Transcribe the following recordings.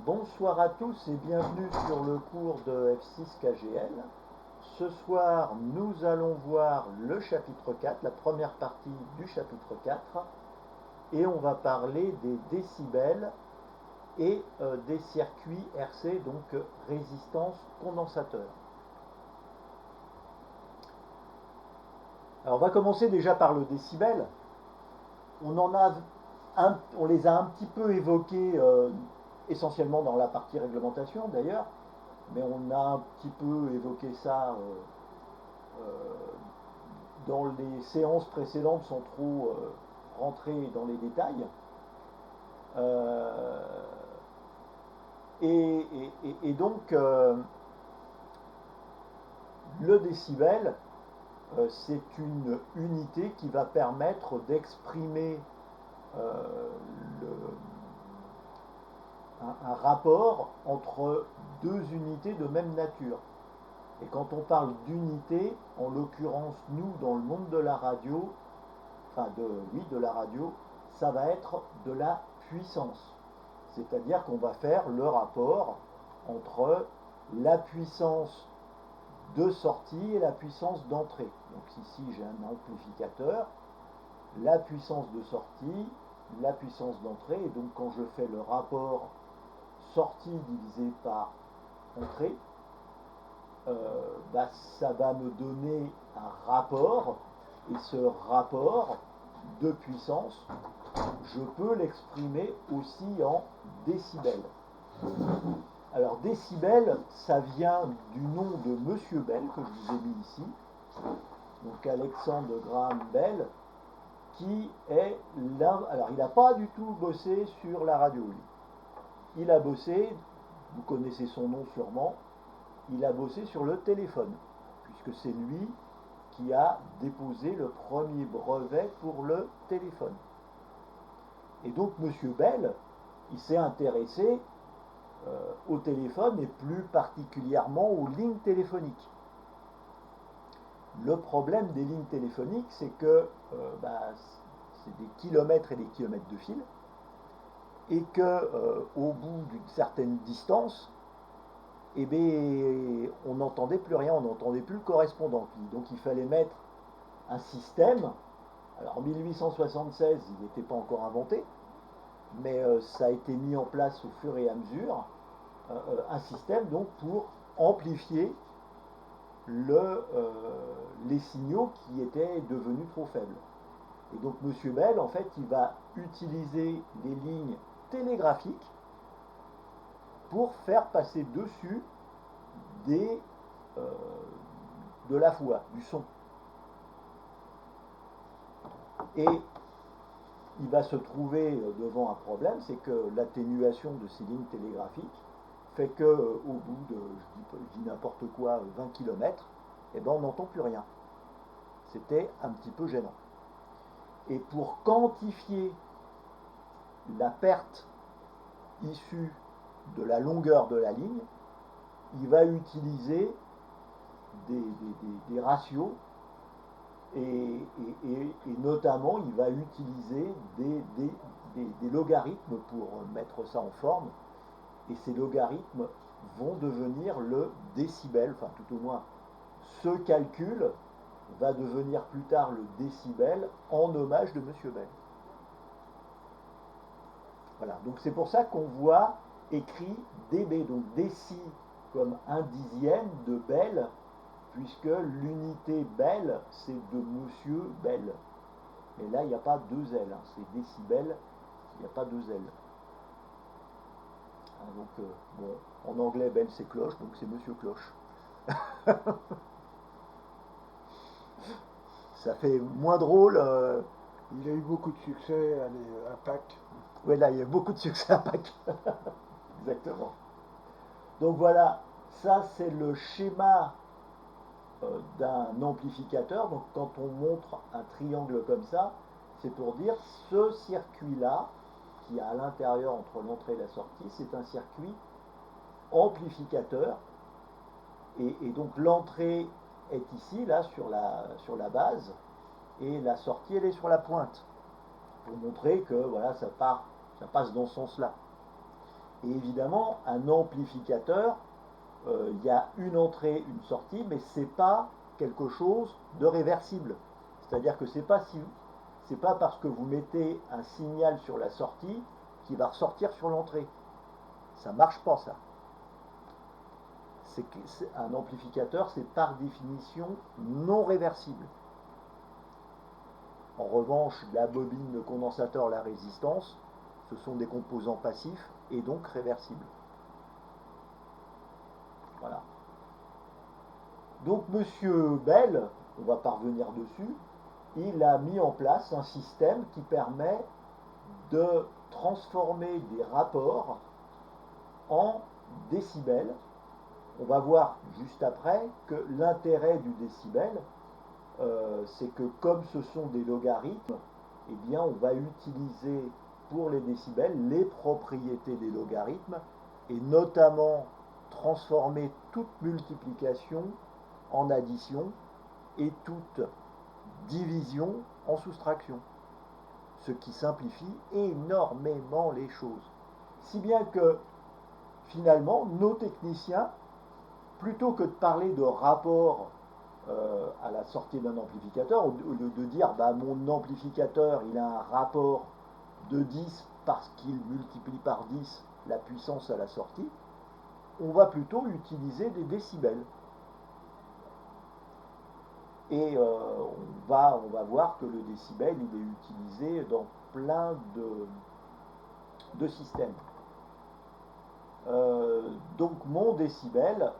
Bonsoir à tous et bienvenue sur le cours de F6KGL. Ce soir, nous allons voir le chapitre 4, la première partie du chapitre 4, et on va parler des décibels et des circuits RC, donc résistance condensateur. Alors on va commencer déjà par le décibel. On les a un petit peu évoqués essentiellement dans la partie réglementation d'ailleurs, mais on a un petit peu évoqué ça dans les séances précédentes sans trop rentrer dans les détails. Et donc le décibel, c'est une unité qui va permettre d'exprimer un rapport entre deux unités de même nature. Et quand on parle d'unité, en l'occurrence, nous, dans le monde de la radio, de la radio, ça va être de la puissance. C'est-à-dire qu'on va faire le rapport entre la puissance de sortie et la puissance d'entrée. Donc ici, j'ai un amplificateur, la puissance de sortie, la puissance d'entrée, et donc quand je fais le rapport sortie divisé par entrée, ça va me donner un rapport, et ce rapport de puissance, je peux l'exprimer aussi en décibels. Alors décibels, ça vient du nom de Monsieur Bell, que je vous ai mis ici, donc Alexandre Graham Bell, qui est l'un. Alors il n'a pas du tout bossé sur la radio, lui. Il a bossé, vous connaissez son nom sûrement, il a bossé sur le téléphone, puisque c'est lui qui a déposé le premier brevet pour le téléphone. Et donc M. Bell, il s'est intéressé au téléphone et plus particulièrement aux lignes téléphoniques. Le problème des lignes téléphoniques, c'est que c'est des kilomètres et des kilomètres de fil, et que au bout d'une certaine distance, on n'entendait plus rien, on n'entendait plus le correspondant. Donc il fallait mettre un système. Alors en 1876, il n'était pas encore inventé, mais ça a été mis en place au fur et à mesure, un système donc pour amplifier les signaux qui étaient devenus trop faibles. Et donc M. Bell, en fait, il va utiliser les lignes télégraphiques pour faire passer dessus de la voix, du son. Et il va se trouver devant un problème, c'est que l'atténuation de ces lignes télégraphiques fait que au bout de, je dis n'importe quoi, 20 km, on n'entend plus rien. C'était un petit peu gênant. Et pour quantifier la perte issue de la longueur de la ligne, il va utiliser des ratios et notamment il va utiliser des logarithmes pour mettre ça en forme, et ces logarithmes vont devenir le décibel, enfin tout au moins ce calcul va devenir plus tard le décibel en hommage de M. Bell. Voilà, donc c'est pour ça qu'on voit écrit dB, donc déci comme 1/10 de Bell, puisque l'unité Bell, c'est de Monsieur Bell. Et là, il n'y a pas deux L, hein, c'est décibel, il n'y a pas deux L. Hein, donc, en anglais, Bell, c'est cloche, donc c'est Monsieur Cloche. Ça fait moins drôle. Il a eu beaucoup de succès à Pâques. Oui, là, il y a beaucoup de succès à Pâques. Exactement. Donc voilà, ça c'est le schéma d'un amplificateur. Donc quand on montre un triangle comme ça, c'est pour dire ce circuit-là, qui a à l'intérieur entre l'entrée et la sortie, c'est un circuit amplificateur. Et donc l'entrée est ici, là, sur la base, et la sortie, elle est sur la pointe, pour montrer que voilà, ça passe dans ce sens-là. Et évidemment, un amplificateur, il y a une entrée, une sortie, mais ce n'est pas quelque chose de réversible. C'est-à-dire que ce n'est pas parce que vous mettez un signal sur la sortie qu'il va ressortir sur l'entrée. Ça ne marche pas, ça. Un amplificateur, c'est par définition non réversible. En revanche, la bobine, le condensateur, la résistance, ce sont des composants passifs et donc réversibles. Voilà. Donc M. Bell, on va parvenir dessus, il a mis en place un système qui permet de transformer des rapports en décibels. On va voir juste après que l'intérêt du décibel, c'est que comme ce sont des logarithmes, eh bien on va utiliser pour les décibels les propriétés des logarithmes et notamment transformer toute multiplication en addition et toute division en soustraction, ce qui simplifie énormément les choses. Si bien que finalement nos techniciens, plutôt que de parler de rapport à la sortie d'un amplificateur, au lieu de dire bah, mon amplificateur il a un rapport de 10 parce qu'il multiplie par 10 la puissance à la sortie, on va plutôt utiliser des décibels. Et on va voir que le décibel il est utilisé dans plein de systèmes. Donc mon décibel,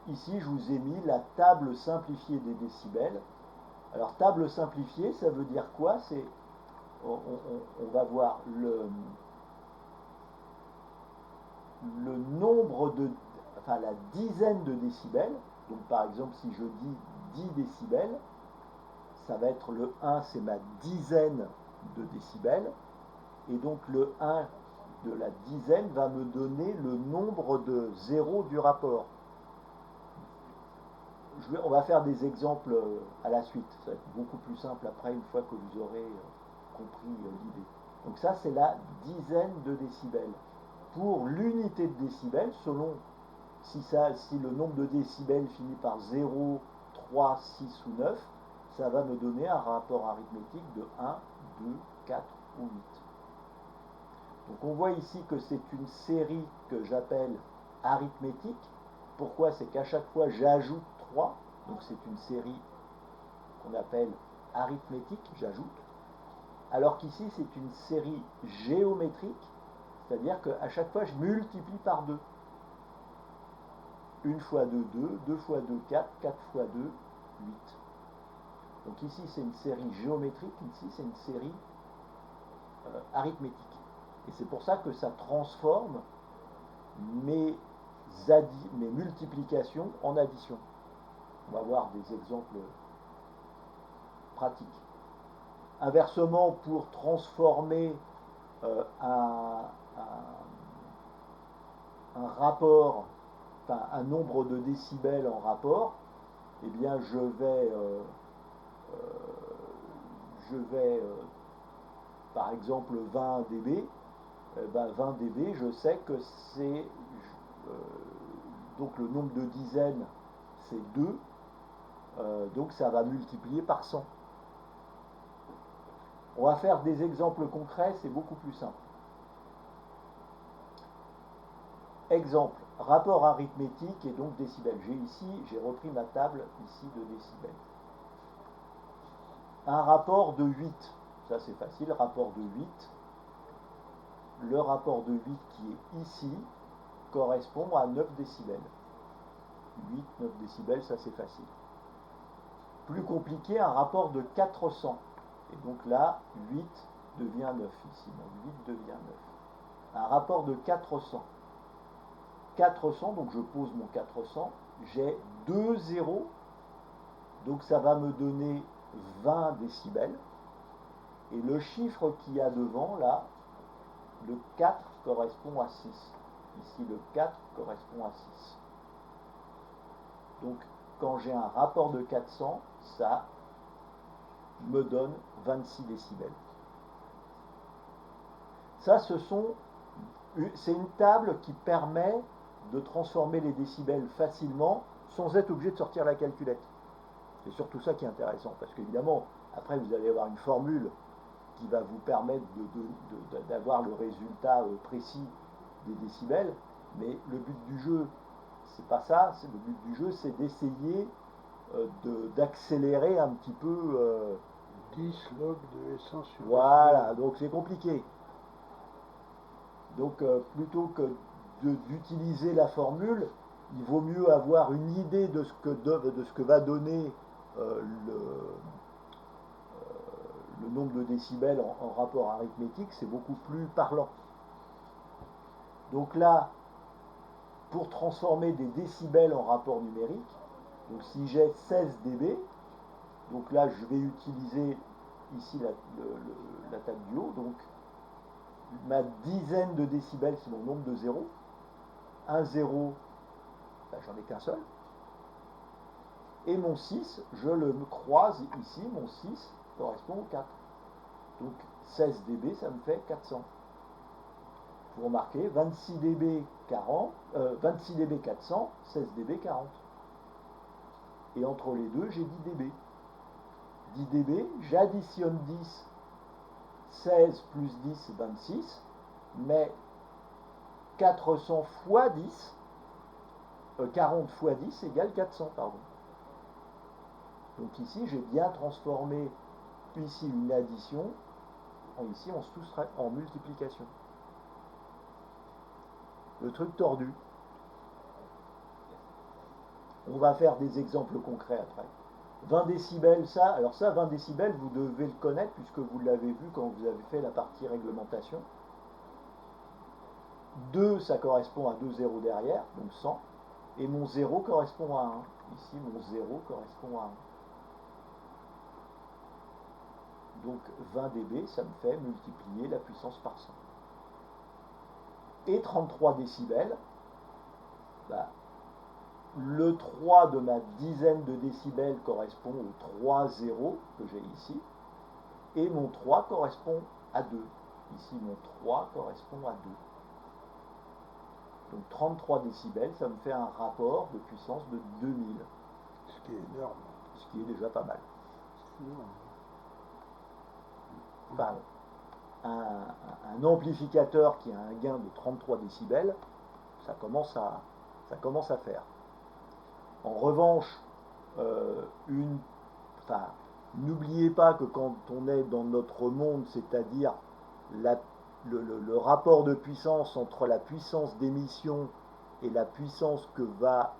ici je vous ai mis la table simplifiée des décibels. Alors table simplifiée, ça veut dire quoi? C'est on va voir le nombre de, enfin la dizaine de décibels. Donc par exemple si je dis 10 décibels, ça va être le 1, c'est ma dizaine de décibels. Et donc le 1 de la dizaine va me donner le nombre de zéros du rapport. On va faire des exemples à la suite. Ça va être beaucoup plus simple après, une fois que vous aurez compris l'idée. Donc ça, c'est la dizaine de décibels. Pour l'unité de décibels, selon si le nombre de décibels finit par 0, 3, 6 ou 9, ça va me donner un rapport arithmétique de 1, 2, 4 ou 8. Donc on voit ici que c'est une série que j'appelle arithmétique. Pourquoi? C'est qu'à chaque fois j'ajoute 3, donc c'est une série qu'on appelle arithmétique, j'ajoute. Alors qu'ici c'est une série géométrique, c'est-à-dire qu'à chaque fois je multiplie par 2. 1 fois 2, 2, 2 fois 2, 4, 4 fois 2, 8. Donc ici c'est une série géométrique, ici c'est une série arithmétique. Et c'est pour ça que ça transforme mes multiplications en addition. On va voir des exemples pratiques. Inversement, pour transformer un rapport, enfin un nombre de décibels en rapport, eh bien je vais par exemple 20 dB. 20 dB, je sais que c'est donc le nombre de dizaines, c'est 2, donc ça va multiplier par 100. On va faire des exemples concrets, c'est beaucoup plus simple. Exemple, rapport arithmétique et donc décibels. J'ai repris ma table ici de décibels. Un rapport de 8, ça c'est facile, rapport de 8. Le rapport de 8 qui est ici correspond à 9 décibels. 8, 9 décibels, ça c'est facile. Plus compliqué, un rapport de 400. Et donc là, 8 devient 9 ici. Donc 8 devient 9. Un rapport de 400. 400, donc je pose mon 400. J'ai 2 zéros. Donc ça va me donner 20 décibels. Et le chiffre qu'il y a devant, là, le 4 correspond à 6. Ici, le 4 correspond à 6. Donc, quand j'ai un rapport de 400, ça me donne 26 décibels. Ça, ce sont c'est une table qui permet de transformer les décibels facilement sans être obligé de sortir la calculette. C'est surtout ça qui est intéressant, parce qu'évidemment, après vous allez avoir une formule qui va vous permettre d'avoir le résultat précis des décibels, mais le but du jeu, c'est pas ça, le but du jeu, c'est d'essayer d'accélérer un petit peu. 10 log de S1 sur Voilà, donc c'est compliqué. Donc plutôt que d'utiliser la formule, il vaut mieux avoir une idée de ce que va donner le nombre de décibels en rapport arithmétique, c'est beaucoup plus parlant. Donc là, pour transformer des décibels en rapport numérique, donc si j'ai 16 dB, donc là je vais utiliser ici la table du haut, donc ma dizaine de décibels c'est mon nombre de zéros. Un zéro, ben, j'en ai qu'un seul. Et mon 6, je le croise ici, mon 6 correspond au 4. Donc 16 dB, ça me fait 400. Vous remarquez, 26 dB 40, 26 dB 400, 16 dB 40. Et entre les deux, j'ai 10 dB. 10 dB, j'additionne 10, 16 plus 10 c'est 26, mais 400 fois 10, 40 fois 10 égale 400, pardon. Donc ici, j'ai bien transformé ici une addition, ici en multiplication. Le truc tordu. On va faire des exemples concrets après. 20 décibels, ça, alors ça, 20 décibels, vous devez le connaître puisque vous l'avez vu quand vous avez fait la partie réglementation. 2, ça correspond à 2 zéros derrière, donc 100. Et mon 0 correspond à 1. Ici, mon 0 correspond à 1. Donc 20 dB, ça me fait multiplier la puissance par 100. Et 33 décibels, bah, le 3 de ma dizaine de décibels correspond aux 3 zéros que j'ai ici. Et mon 3 correspond à 2. Ici, mon 3 correspond à 2. Donc 33 décibels, ça me fait un rapport de puissance de 2000. Ce qui est énorme. Ce qui est déjà pas mal. C'est énorme. Enfin, un amplificateur qui a un gain de 33 décibels, ça commence à faire. En revanche, n'oubliez pas que quand on est dans notre monde, c'est-à-dire le rapport de puissance entre la puissance d'émission et la puissance que va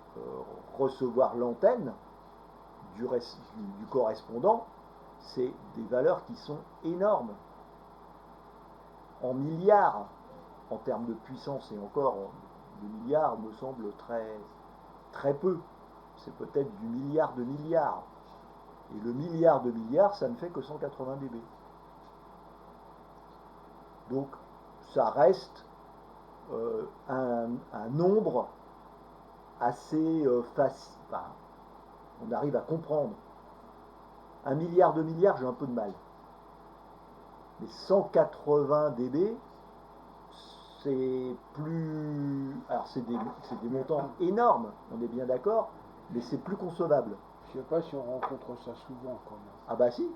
recevoir l'antenne du correspondant, c'est des valeurs qui sont énormes. En milliards, en termes de puissance, et encore, des milliards me semble très peu. C'est peut-être du milliard de milliards. Et le milliard de milliards, ça ne fait que 180 dB. Donc, ça reste un nombre assez facile. Enfin, on arrive à comprendre. 1 milliard de milliards, j'ai un peu de mal. Mais 180 dB, c'est plus... Alors, c'est des montants énormes, on est bien d'accord, mais c'est plus concevable. Je ne sais pas si on rencontre ça souvent quand même. Ah bah si.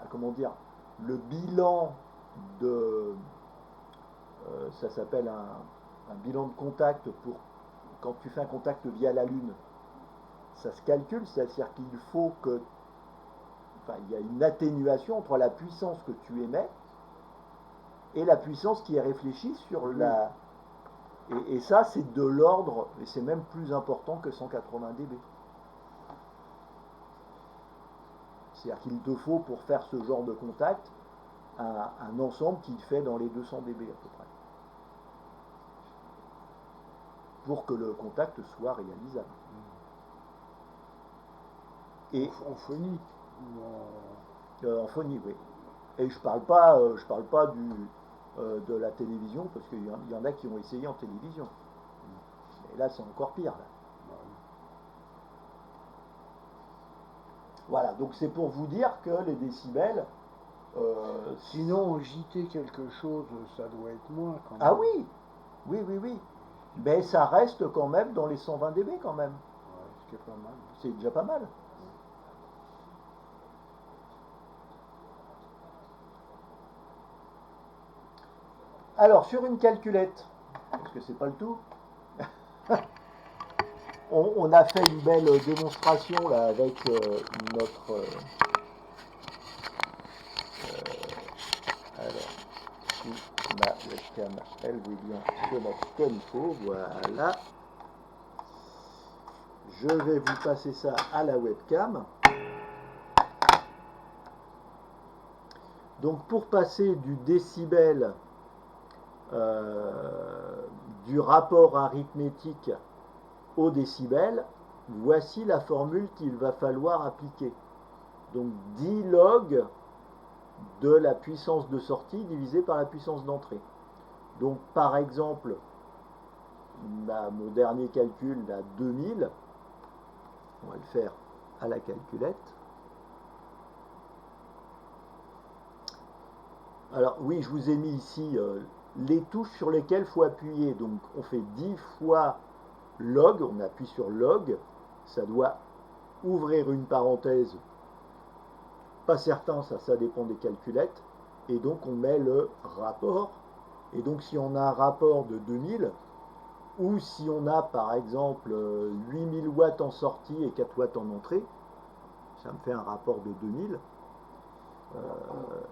Comment dire, le bilan de... ça s'appelle un bilan de contact pour quand tu fais un contact via la Lune. Ça se calcule, c'est-à-dire qu'il faut que... Enfin, il y a une atténuation entre la puissance que tu émets et la puissance qui est réfléchie sur la... Et ça, c'est de l'ordre, et c'est même plus important que 180 dB. C'est-à-dire qu'il te faut, pour faire ce genre de contact, un ensemble qui fait dans les 200 dB à peu près. Pour que le contact soit réalisable. Et en phonie en phonie, oui. Et je parle pas de la télévision, parce qu'il y en a qui ont essayé en télévision. Et là, c'est encore pire. Là. Voilà, donc c'est pour vous dire que les décibels, Sinon, en JT quelque chose, ça doit être moins quand même. Ah oui, oui. Mais ça reste quand même dans les 120 dB quand même. Ouais, ce qui est pas mal. C'est déjà pas mal. Alors, sur une calculette, parce que c'est pas le tout, on a fait une belle démonstration là avec notre. Alors, si ma webcam, elle veut bien se mettre comme il faut, voilà. Je vais vous passer ça à la webcam. Donc, pour passer du décibel du rapport arithmétique au décibel, voici la formule qu'il va falloir appliquer. Donc 10 log de la puissance de sortie divisé par la puissance d'entrée. Donc par exemple, mon dernier calcul, là, 2000, on va le faire à la calculette. Alors oui, je vous ai mis ici les touches sur lesquelles il faut appuyer. Donc on fait 10 fois log, on appuie sur log, ça doit ouvrir une parenthèse, pas certain, ça dépend des calculettes, et donc on met le rapport, et donc si on a un rapport de 2000, ou si on a par exemple 8000 watts en sortie et 4 watts en entrée, ça me fait un rapport de 2000,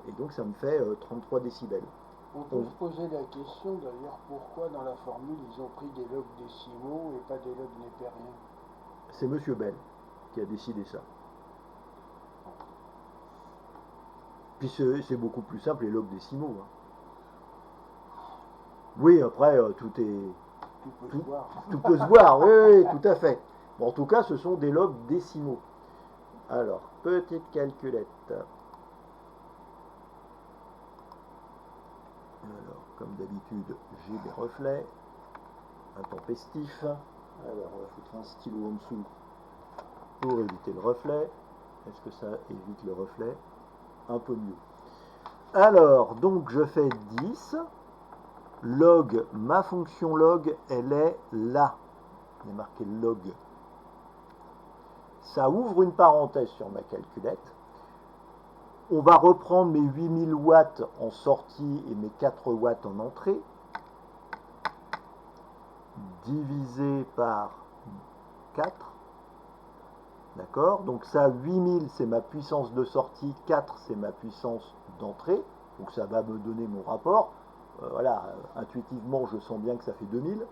et donc ça me fait 33 décibels. On peut se poser la question d'ailleurs pourquoi dans la formule ils ont pris des logs décimaux et pas des logs népériens. C'est Monsieur Bell qui a décidé ça. Puis c'est beaucoup plus simple les logs décimaux. Hein. Oui, après tout peut se voir. Tout peut se voir, oui, tout à fait. Bon, en tout cas, ce sont des logs décimaux. Alors, petite calculette. Alors, comme d'habitude, j'ai des reflets intempestifs. Alors, on va foutre un stylo en dessous pour éviter le reflet. Est-ce que ça évite le reflet? Un peu mieux. Alors, donc, je fais 10. Log, ma fonction log, elle est là. Il y a marqué log. Ça ouvre une parenthèse sur ma calculette. On va reprendre mes 8000 watts en sortie et mes 4 watts en entrée, divisé par 4. D'accord? Donc ça, 8000, c'est ma puissance de sortie, 4, c'est ma puissance d'entrée. Donc ça va me donner mon rapport. Voilà, intuitivement, je sens bien que ça fait 2000.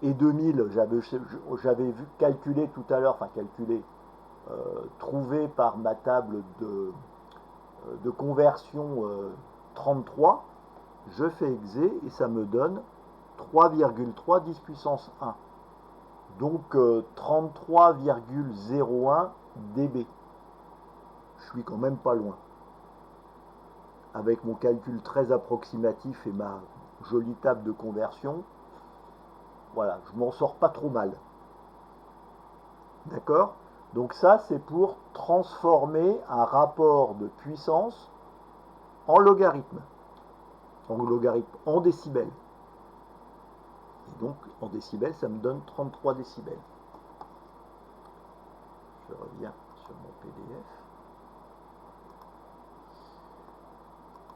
Et 2000, j'avais vu calculer tout à l'heure, enfin calculer, trouvé par ma table de conversion 33, je fais exé et ça me donne 3,3 10 puissance 1. Donc 33,01 dB. Je suis quand même pas loin. Avec mon calcul très approximatif et ma jolie table de conversion, voilà, je m'en sors pas trop mal. D'accord? Donc ça, c'est pour transformer un rapport de puissance en logarithme. En décibels. Et donc, en décibels, ça me donne 33 décibels. Je reviens sur mon PDF.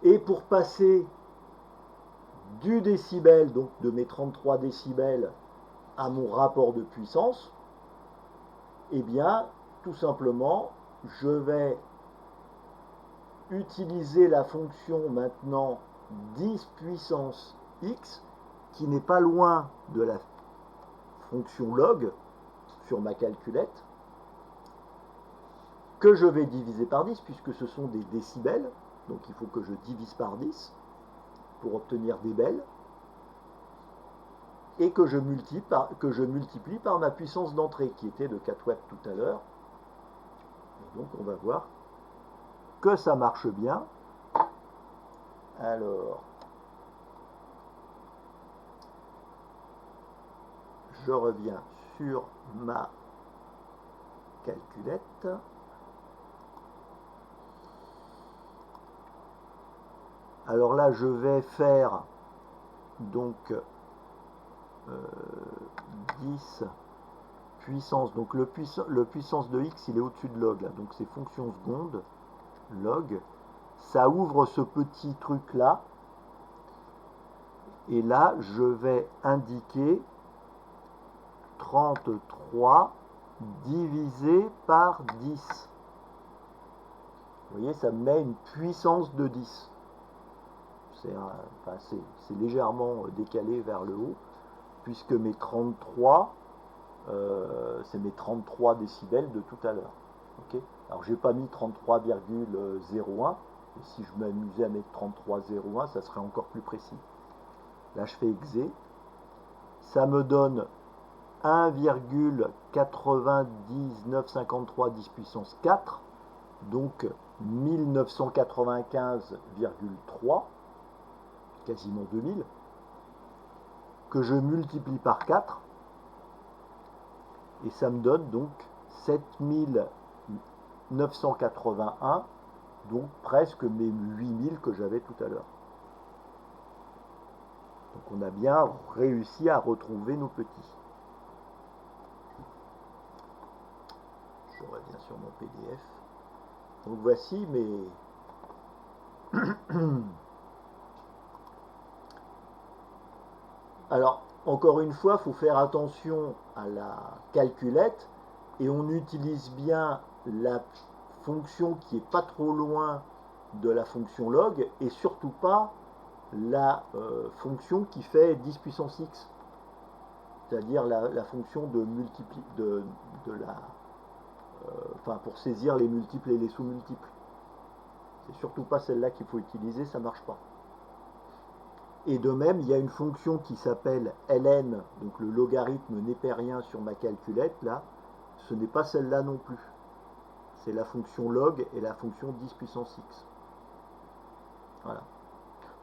Et pour passer du décibel, donc de mes 33 décibels, à mon rapport de puissance, eh bien, tout simplement, je vais utiliser la fonction maintenant 10 puissance x, qui n'est pas loin de la fonction log sur ma calculette, que je vais diviser par 10, puisque ce sont des décibels, donc il faut que je divise par 10 pour obtenir des bels, et que je multiplie par ma puissance d'entrée, qui était de 4 watts tout à l'heure. Et donc on va voir que ça marche bien. Alors, je reviens sur ma calculette. alors là, je vais faire donc 10 puissance. Donc le puissance de x, il est au-dessus de log, là. Donc c'est fonction seconde, log. Ça ouvre ce petit truc-là. Et là, je vais indiquer 33 divisé par 10. Vous voyez, ça me met une puissance de 10. C'est légèrement décalé vers le haut, puisque mes 33, c'est mes 33 décibels de tout à l'heure. Okay, alors, je n'ai pas mis 33,01, et si je m'amusais à mettre 33,01, ça serait encore plus précis. Là, je fais exé. Ça me donne 1,9953 10 puissance 4, donc 1995,3, quasiment 2000, que je multiplie par 4, et ça me donne donc 7981, donc presque mes 8000 que j'avais tout à l'heure. Donc on a bien réussi à retrouver nos petits. Je reviens sur mon PDF. Donc voici mes... Alors, encore une fois, il faut faire attention à la calculette et on utilise bien la fonction qui n'est pas trop loin de la fonction log et surtout pas la fonction qui fait 10 puissance x, c'est-à-dire la fonction de pour saisir les multiples et les sous-multiples. C'est surtout pas celle-là qu'il faut utiliser, ça marche pas. Et de même, il y a une fonction qui s'appelle ln, donc le logarithme népérien sur ma calculette, là, ce n'est pas celle-là non plus. C'est la fonction log et la fonction 10 puissance x. Voilà.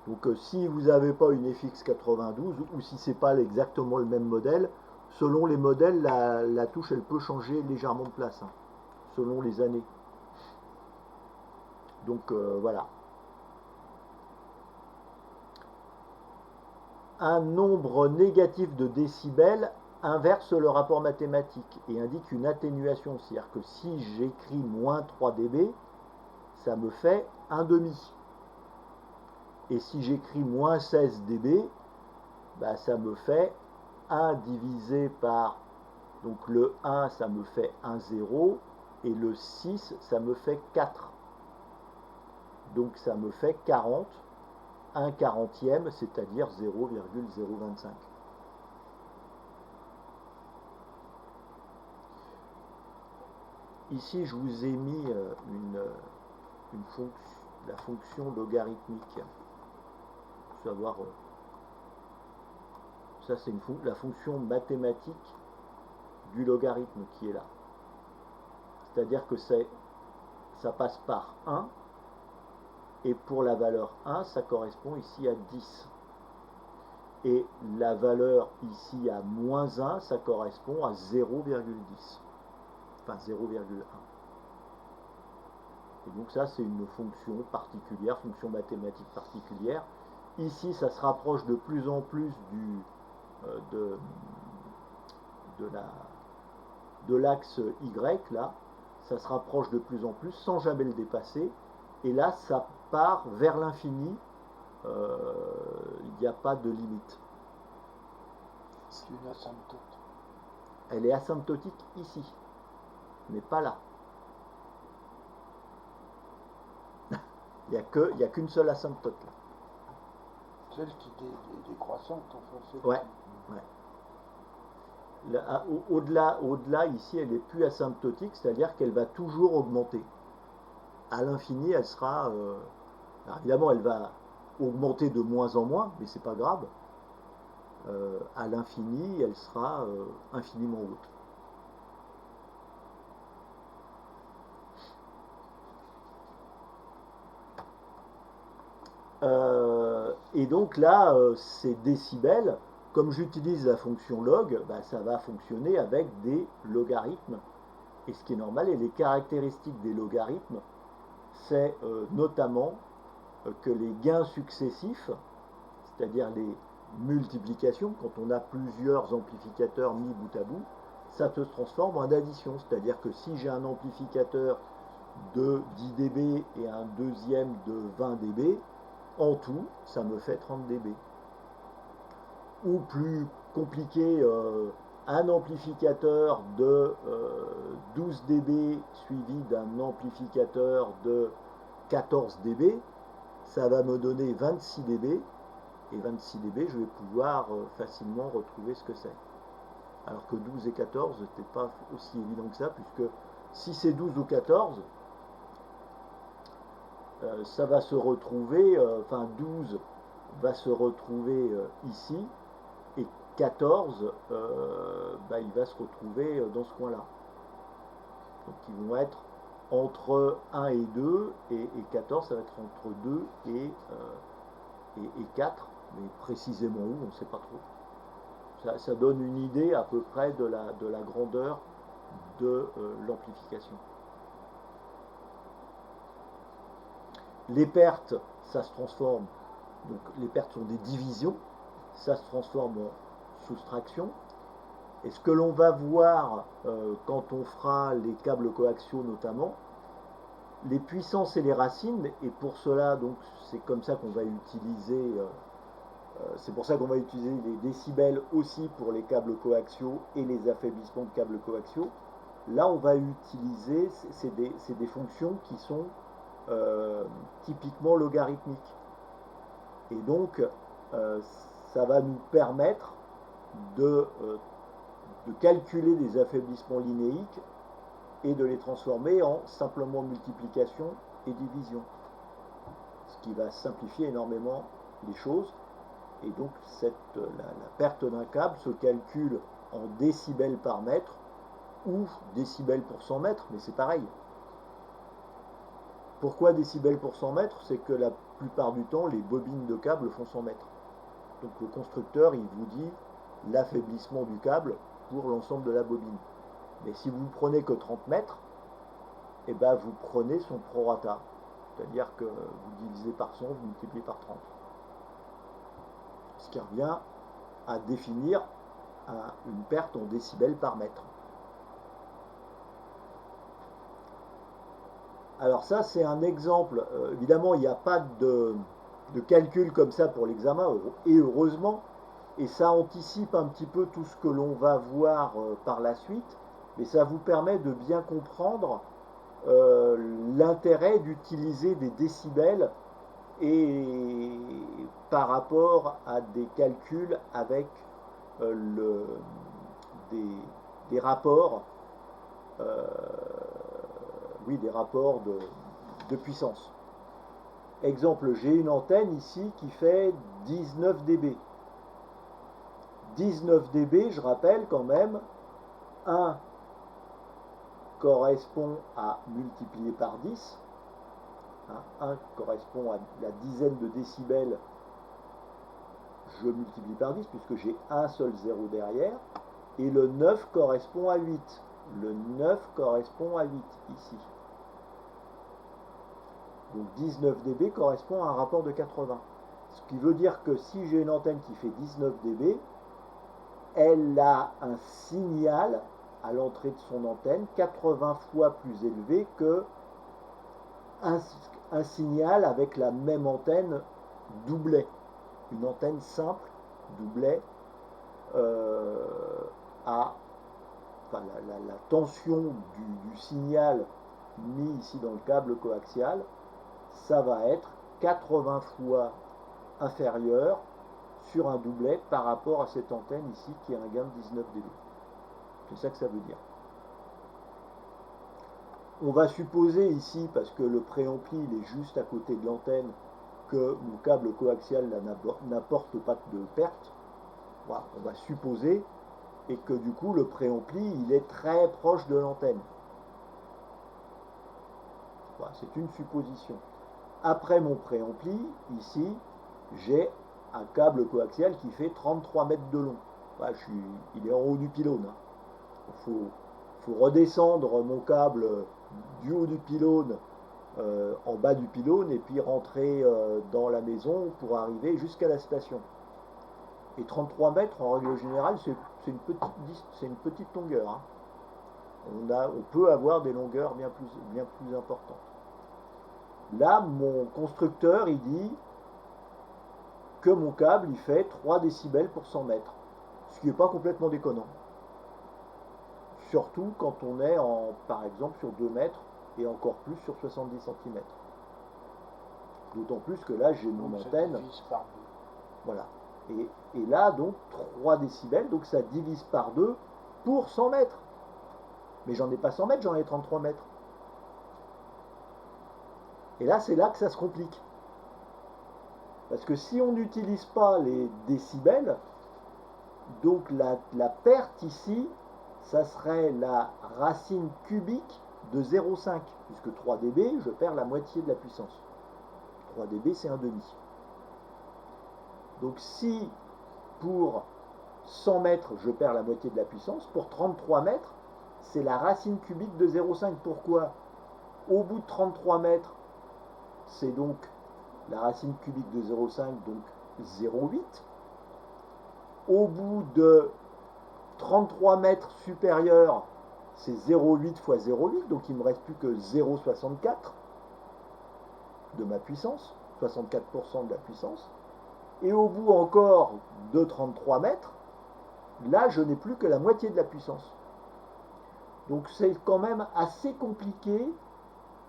Donc si vous n'avez pas une FX92 ou si ce n'est pas exactement le même modèle, selon les modèles, la touche elle peut changer légèrement de place, hein, selon les années. Donc voilà. Un nombre négatif de décibels inverse le rapport mathématique et indique une atténuation. C'est-à-dire que si j'écris moins 3 dB, ça me fait 1 demi. Et si j'écris moins 16 dB, bah, ça me fait 1 divisé par, donc le 1 ça me fait 1 0 et le 6 ça me fait 4. Donc ça me fait 40, 1 quarantième, c'est-à-dire 0,025. Ici je vous ai mis la fonction logarithmique. Savoir, ça c'est la fonction mathématique du logarithme qui est là. C'est-à-dire que ça passe par 1 et pour la valeur 1 ça correspond ici à 10. Et la valeur ici à moins 1 ça correspond à 0,10. Enfin 0,1. Et donc ça c'est une fonction particulière, fonction mathématique particulière. Ici, ça se rapproche de plus en plus de l'axe Y, là. Ça se rapproche de plus en plus, sans jamais le dépasser. Et là, ça part vers l'infini. Il n'y a pas de limite. C'est une asymptote. Elle est asymptotique ici, mais pas là. Il n'y a qu'une seule asymptote, là. Celle qui est décroissante, enfin. Ouais. Au-delà, ici, elle n'est plus asymptotique, c'est-à-dire qu'elle va toujours augmenter. À l'infini, elle sera... alors évidemment, elle va augmenter de moins en moins, mais c'est pas grave. À l'infini, elle sera infiniment haute. Et donc là, ces décibels, comme j'utilise la fonction log, bah, ça va fonctionner avec des logarithmes. Et ce qui est normal, et les caractéristiques des logarithmes, c'est notamment que les gains successifs, c'est-à-dire les multiplications, quand on a plusieurs amplificateurs mis bout à bout, ça se transforme en addition. C'est-à-dire que si j'ai un amplificateur de 10 dB et un deuxième de 20 dB, en tout, ça me fait 30 dB. Ou plus compliqué, un amplificateur de 12 dB suivi d'un amplificateur de 14 dB, ça va me donner 26 dB, et 26 dB, je vais pouvoir facilement retrouver ce que c'est. Alors que 12 et 14, c'était pas aussi évident que ça, puisque si c'est 12 ou 14, ça va se retrouver, 12 va se retrouver ici, et 14, il va se retrouver dans ce coin-là. Donc ils vont être entre 1 et 2, et 14, ça va être entre 2 et 4, mais précisément où, on ne sait pas trop. Ça donne une idée à peu près de la grandeur de l'amplification. Les pertes, ça se transforme, donc les pertes sont des divisions, ça se transforme en soustraction. Et ce que l'on va voir quand on fera les câbles coaxiaux notamment, les puissances et les racines, et pour cela, donc c'est comme ça qu'on va utiliser, c'est pour ça qu'on va utiliser les décibels aussi pour les câbles coaxiaux et les affaiblissements de câbles coaxiaux. Là, on va utiliser, c'est des fonctions qui sont typiquement logarithmiques. Et donc, ça va nous permettre de calculer des affaiblissements linéiques et de les transformer en simplement multiplication et division. Ce qui va simplifier énormément les choses. Et donc, la perte d'un câble se calcule en décibels par mètre ou décibels pour 100 mètres, mais c'est pareil. Pourquoi décibels pour 100 mètres? C'est que la plupart du temps, les bobines de câbles font 100 mètres. Donc le constructeur, il vous dit l'affaiblissement du câble pour l'ensemble de la bobine. Mais si vous ne prenez que 30 mètres, eh ben vous prenez son prorata. C'est-à-dire que vous divisez par 100, vous multipliez par 30. Ce qui revient à définir une perte en décibels par mètre. Alors ça, c'est un exemple. Évidemment, il n'y a pas de calcul comme ça pour l'examen, et heureusement, et ça anticipe un petit peu tout ce que l'on va voir par la suite, mais ça vous permet de bien comprendre l'intérêt d'utiliser des décibels et par rapport à des calculs avec des rapports, des rapports de puissance. Exemple, j'ai une antenne ici qui fait 19 dB. 19 dB, je rappelle quand même, 1 correspond à multiplier par 10. 1 correspond à la dizaine de décibels, je multiplie par 10 puisque j'ai un seul zéro derrière. Et le 9 correspond à 8. Le 9 correspond à 8 ici. Donc 19 dB correspond à un rapport de 80. Ce qui veut dire que si j'ai une antenne qui fait 19 dB, elle a un signal à l'entrée de son antenne 80 fois plus élevé que un signal avec la même antenne doublet. Une antenne simple doublet la tension du signal mis ici dans le câble coaxial, ça va être 80 fois inférieur sur un doublet par rapport à cette antenne ici qui a un gain de 19 dB. C'est ça que ça veut dire. On va supposer ici, parce que le préampli il est juste à côté de l'antenne, que mon câble coaxial n'apporte pas de perte. Voilà, on va supposer, et que du coup le préampli il est très proche de l'antenne. Voilà, c'est une supposition. Après mon préampli, ici, j'ai un câble coaxial qui fait 33 mètres de long. Voilà, il est en haut du pylône. Il faut redescendre mon câble du haut du pylône en bas du pylône et puis rentrer dans la maison pour arriver jusqu'à la station. Et 33 mètres, en règle générale, c'est une petite longueur. Hein. On peut avoir des longueurs bien plus importantes. Là, mon constructeur, il dit que mon câble, il fait 3 décibels pour 100 mètres. Ce qui n'est pas complètement déconnant. Surtout quand on est, par exemple, sur 2 mètres et encore plus sur 70 cm. D'autant plus que là, j'ai mon antenne. Ça divise par 2. Voilà. Et là, donc, 3 décibels, donc ça divise par 2 pour 100 mètres. Mais j'en ai pas 100 mètres, j'en ai 33 mètres. Et là, c'est là que ça se complique. Parce que si on n'utilise pas les décibels, donc la perte ici, ça serait la racine cubique de 0,5. Puisque 3 dB, je perds la moitié de la puissance. 3 dB, c'est un demi. Donc si pour 100 mètres, je perds la moitié de la puissance, pour 33 mètres, c'est la racine cubique de 0,5. Pourquoi? Au bout de 33 mètres, c'est donc la racine cubique de 0,5, donc 0,8. Au bout de 33 mètres supérieurs, c'est 0,8 fois 0,8, donc il ne me reste plus que 0,64 de ma puissance, 64% de la puissance. Et au bout encore de 33 mètres, là je n'ai plus que la moitié de la puissance. Donc c'est quand même assez compliqué.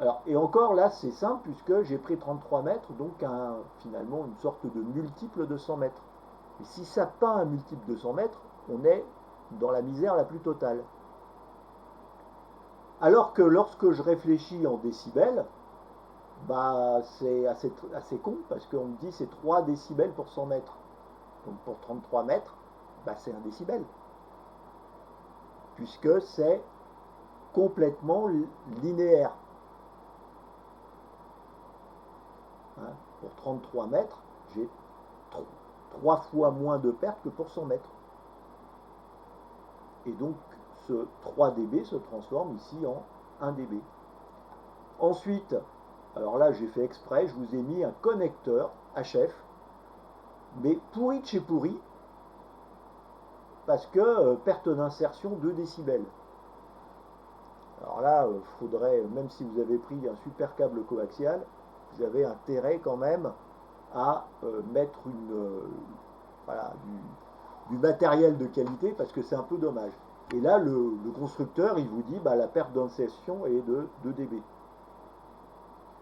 Alors, et encore là c'est simple puisque j'ai pris 33 mètres, donc finalement une sorte de multiple de 100 mètres. Et si ça peint un multiple de 100 mètres, on est dans la misère la plus totale. Alors que lorsque je réfléchis en décibels, bah, c'est assez con parce qu'on me dit c'est 3 décibels pour 100 mètres. Donc pour 33 mètres, bah, c'est 1 décibel. Puisque c'est complètement linéaire. Hein, pour 33 mètres, j'ai 3 fois moins de perte que pour 100 mètres. Et donc ce 3 dB se transforme ici en 1 dB. Ensuite, alors là j'ai fait exprès, je vous ai mis un connecteur HF, mais pourri de chez pourri, parce que perte d'insertion 2 décibels. Alors là, faudrait, même si vous avez pris un super câble coaxial, vous avez intérêt quand même à mettre voilà, du matériel de qualité, parce que c'est un peu dommage. Et là, le constructeur, il vous dit, bah, la perte d'insertion est de 2 dB.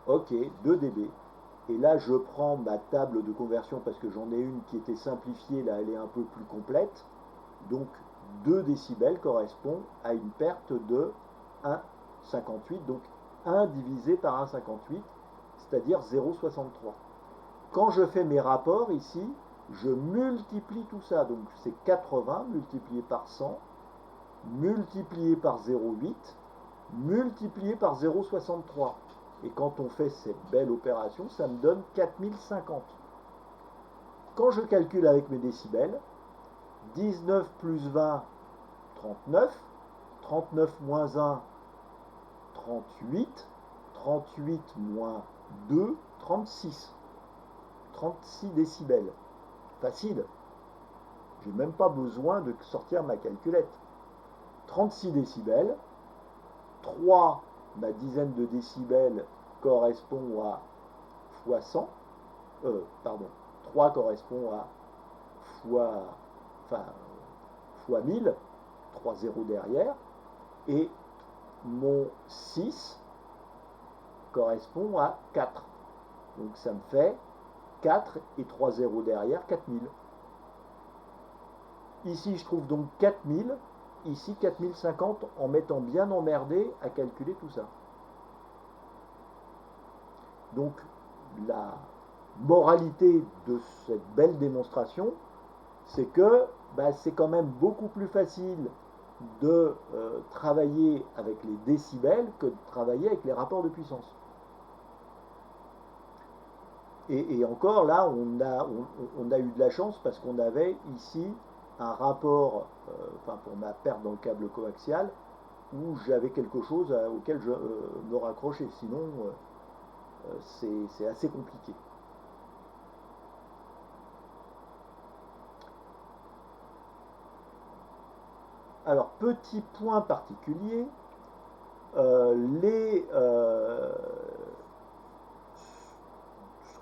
Ok, 2 dB. Et là, je prends ma table de conversion, parce que j'en ai une qui était simplifiée, là, elle est un peu plus complète. Donc, 2 décibels correspond à une perte de 1,58, donc 1 divisé par 1,58, c'est-à-dire 0,63. Quand je fais mes rapports ici, je multiplie tout ça, donc c'est 80 multiplié par 100, multiplié par 0,8, multiplié par 0,63. Et quand on fait cette belle opération, ça me donne 4050. Quand je calcule avec mes décibels, 19 plus 20, 39, 39 moins 1, 38, 38 moins 2, 36. 36 décibels. Facile. J'ai même pas besoin de sortir ma calculette. 36 décibels. 3, ma dizaine de décibels correspond à fois 100. 3 correspond à fois 1000. 3 zéros derrière. Et mon 6 correspond à 4. Donc ça me fait 4 et 3 zéros derrière, 4000. Ici, je trouve donc 4000. Ici, 4050 en m'étant bien emmerdé à calculer tout ça. Donc, la moralité de cette belle démonstration, c'est que c'est quand même beaucoup plus facile de travailler avec les décibels que de travailler avec les rapports de puissance. Et encore là, on a eu de la chance parce qu'on avait ici un rapport, pour ma perte dans le câble coaxial, où j'avais quelque chose auquel je me raccrochais. Sinon, c'est assez compliqué. Alors, petit point particulier, ce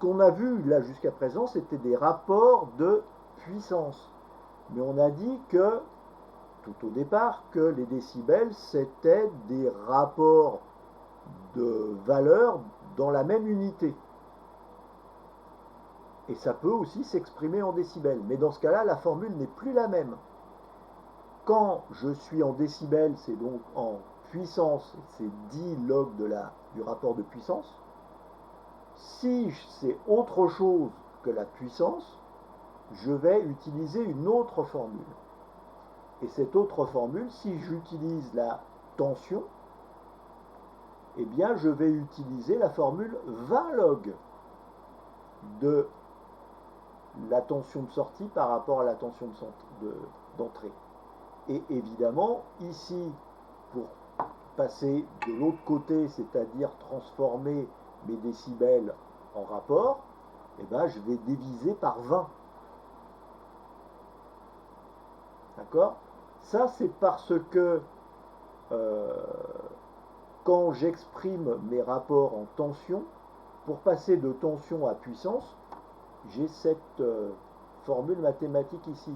qu'on a vu là jusqu'à présent, c'était des rapports de puissance. Mais on a dit que, tout au départ, que les décibels, c'était des rapports de valeur dans la même unité. Et ça peut aussi s'exprimer en décibels. Mais dans ce cas-là, la formule n'est plus la même. Quand je suis en décibels, c'est donc en puissance, c'est 10 log du rapport de puissance. Si c'est autre chose que la puissance, je vais utiliser une autre formule. Et cette autre formule, si j'utilise la tension, eh bien je vais utiliser la formule 20 log de la tension de sortie par rapport à la tension d'entrée. Et évidemment, ici, pour passer de l'autre côté, c'est-à-dire transformer mes décibels en rapport, eh ben, je vais diviser par 20. D'accord? Ça, c'est parce que quand j'exprime mes rapports en tension, pour passer de tension à puissance, j'ai cette formule mathématique ici.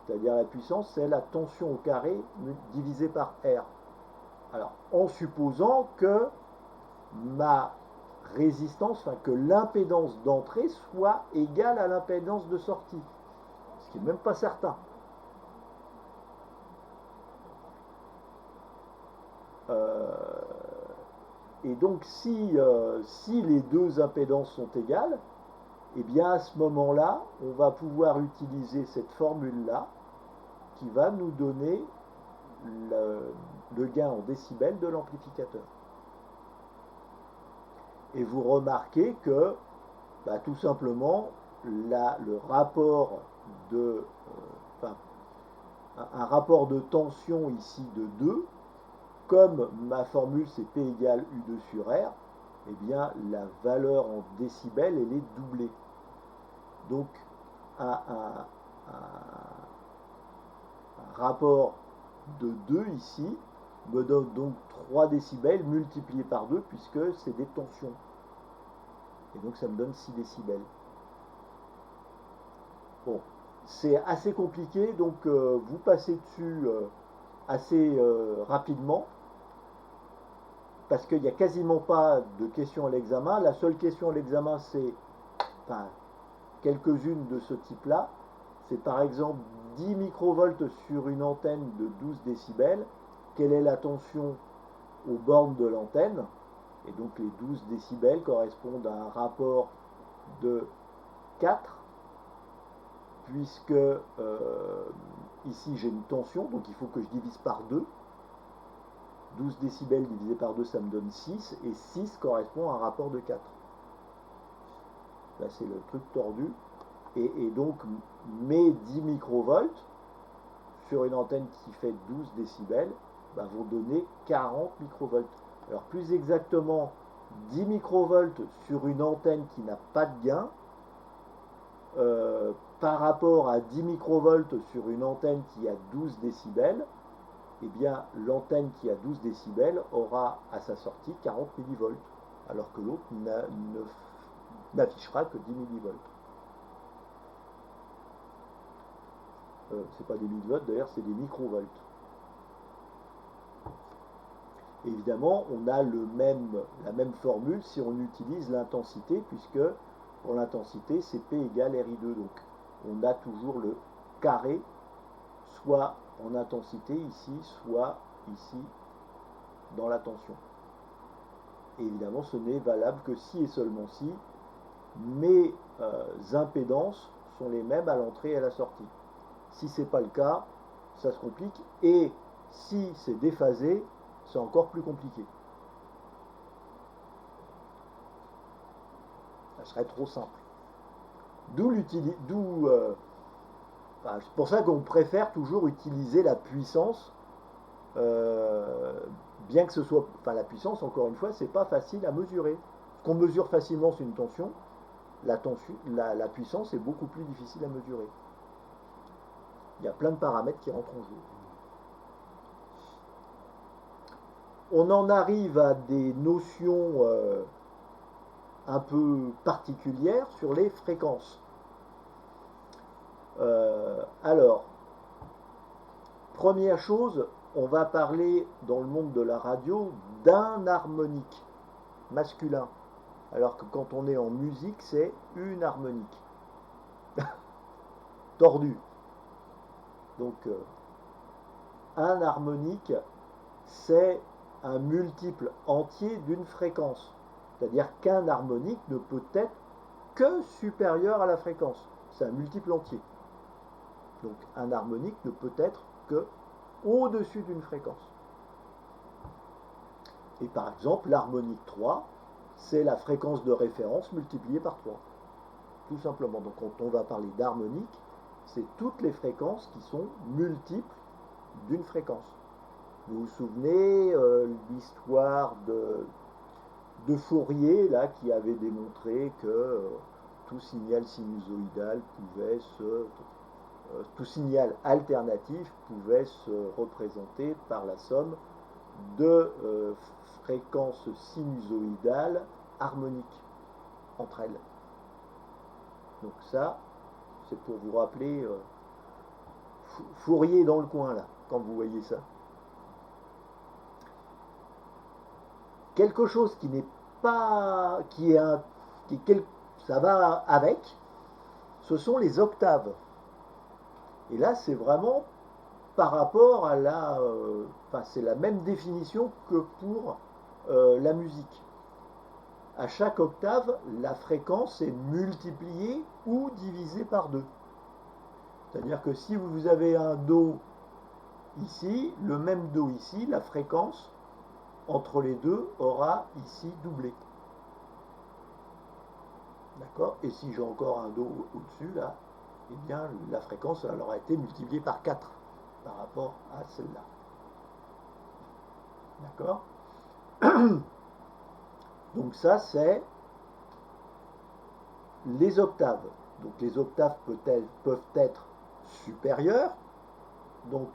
C'est-à-dire la puissance, c'est la tension au carré divisée par R. Alors, en supposant que ma résistance, enfin que l'impédance d'entrée soit égale à l'impédance de sortie. Ce qui n'est même pas certain. Et donc, si les deux impédances sont égales, eh bien à ce moment-là, on va pouvoir utiliser cette formule-là qui va nous donner le gain en décibels de l'amplificateur. Et vous remarquez que, tout simplement, le rapport un rapport de tension ici de 2, comme ma formule c'est P égale U2 sur R, eh bien la valeur en décibels, elle est doublée. Donc un rapport de 2 ici me donne donc 3 décibels multipliés par 2 puisque c'est des tensions. Et donc ça me donne 6 décibels. Bon, c'est assez compliqué, donc vous passez dessus assez rapidement parce qu'il n'y a quasiment pas de questions à l'examen. La seule question à l'examen, c'est quelques-unes de ce type-là. C'est par exemple 10 microvolts sur une antenne de 12 décibels. Quelle est la tension aux bornes de l'antenne? Et donc les 12 décibels correspondent à un rapport de 4, puisque ici j'ai une tension, donc il faut que je divise par 2. 12 décibels divisé par 2, ça me donne 6, et 6 correspond à un rapport de 4. Là, c'est le truc tordu. Et donc, mes 10 microvolts sur une antenne qui fait 12 décibels vont donner 40 microvolts. Alors, plus exactement, 10 microvolts sur une antenne qui n'a pas de gain, par rapport à 10 microvolts sur une antenne qui a 12 décibels, eh bien, l'antenne qui a 12 décibels aura à sa sortie 40 millivolts, alors que l'autre n'affichera que 10 millivolts. C'est pas des millivolts, d'ailleurs, c'est des microvolts. Évidemment, on a la même formule si on utilise l'intensité, puisque pour l'intensité, c'est P égale RI2. Donc, on a toujours le carré, soit en intensité ici, soit ici dans la tension. Et évidemment, ce n'est valable que si et seulement si mes impédances sont les mêmes à l'entrée et à la sortie. Si ce n'est pas le cas, ça se complique. Et si c'est déphasé, c'est encore plus compliqué. Ça serait trop simple. C'est pour ça qu'on préfère toujours utiliser la puissance, bien que ce soit... la puissance, encore une fois, c'est pas facile à mesurer. qu'on mesure facilement sur une tension, la puissance est beaucoup plus difficile à mesurer. Il y a plein de paramètres qui rentrent en jeu. On en arrive à des notions un peu particulières sur les fréquences. Alors, première chose, on va parler dans le monde de la radio d'un harmonique masculin, alors que quand on est en musique, c'est une harmonique tordue. Donc, un harmonique, c'est un multiple entier d'une fréquence. C'est-à-dire qu'un harmonique ne peut être que supérieur à la fréquence. C'est un multiple entier. Donc un harmonique ne peut être que au-dessus d'une fréquence. Et par exemple, l'harmonique 3, c'est la fréquence de référence multipliée par 3. Tout simplement. Donc quand on va parler d'harmonique, c'est toutes les fréquences qui sont multiples d'une fréquence. Vous vous souvenez l'histoire de Fourier là, qui avait démontré que tout signal sinusoïdal pouvait tout signal alternatif pouvait se représenter par la somme de fréquences sinusoïdales harmoniques entre elles. Donc ça, c'est pour vous rappeler Fourier dans le coin là, quand vous voyez ça. Quelque chose qui n'est pas, ça va avec, ce sont les octaves. Et là, c'est vraiment par rapport à c'est la même définition que pour la musique. À chaque octave, la fréquence est multipliée ou divisée par 2. C'est-à-dire que si vous avez un Do ici, le même Do ici, la fréquence entre les deux aura ici doublé. D'accord? Et si j'ai encore un Do au-dessus, là, eh bien, la fréquence elle aura été multipliée par 4 par rapport à celle-là. D'accord? Donc ça, c'est les octaves. Donc les octaves peuvent être supérieures. Donc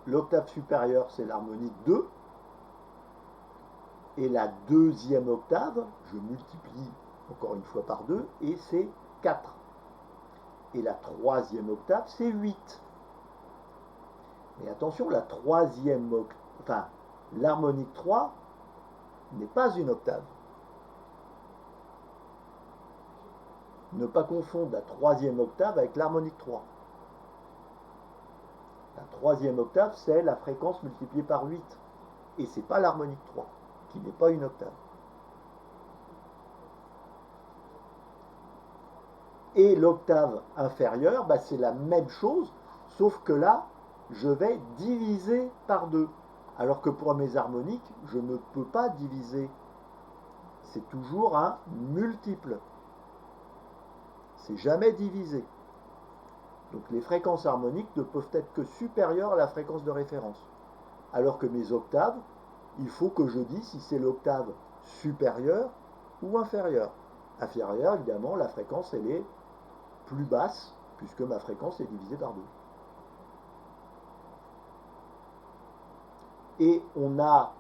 l'octave supérieure, c'est l'harmonique 2. Et la deuxième octave, je multiplie encore une fois par 2, et c'est 4. Et la troisième octave, c'est 8. Mais attention, la troisième octave, l'harmonique 3 n'est pas une octave. Ne pas confondre la troisième octave avec l'harmonique 3. La troisième octave, c'est la fréquence multipliée par 8. Et ce n'est pas l'harmonique 3, qui n'est pas une octave. Et l'octave inférieure, c'est la même chose, sauf que là, je vais diviser par 2. Alors que pour mes harmoniques, je ne peux pas diviser. C'est toujours un multiple. C'est jamais divisé. Donc les fréquences harmoniques ne peuvent être que supérieures à la fréquence de référence. Alors que mes octaves, il faut que je dise si c'est l'octave supérieure ou inférieure. Inférieure, évidemment, la fréquence, elle est plus basse, puisque ma fréquence est divisée par 2. Et on a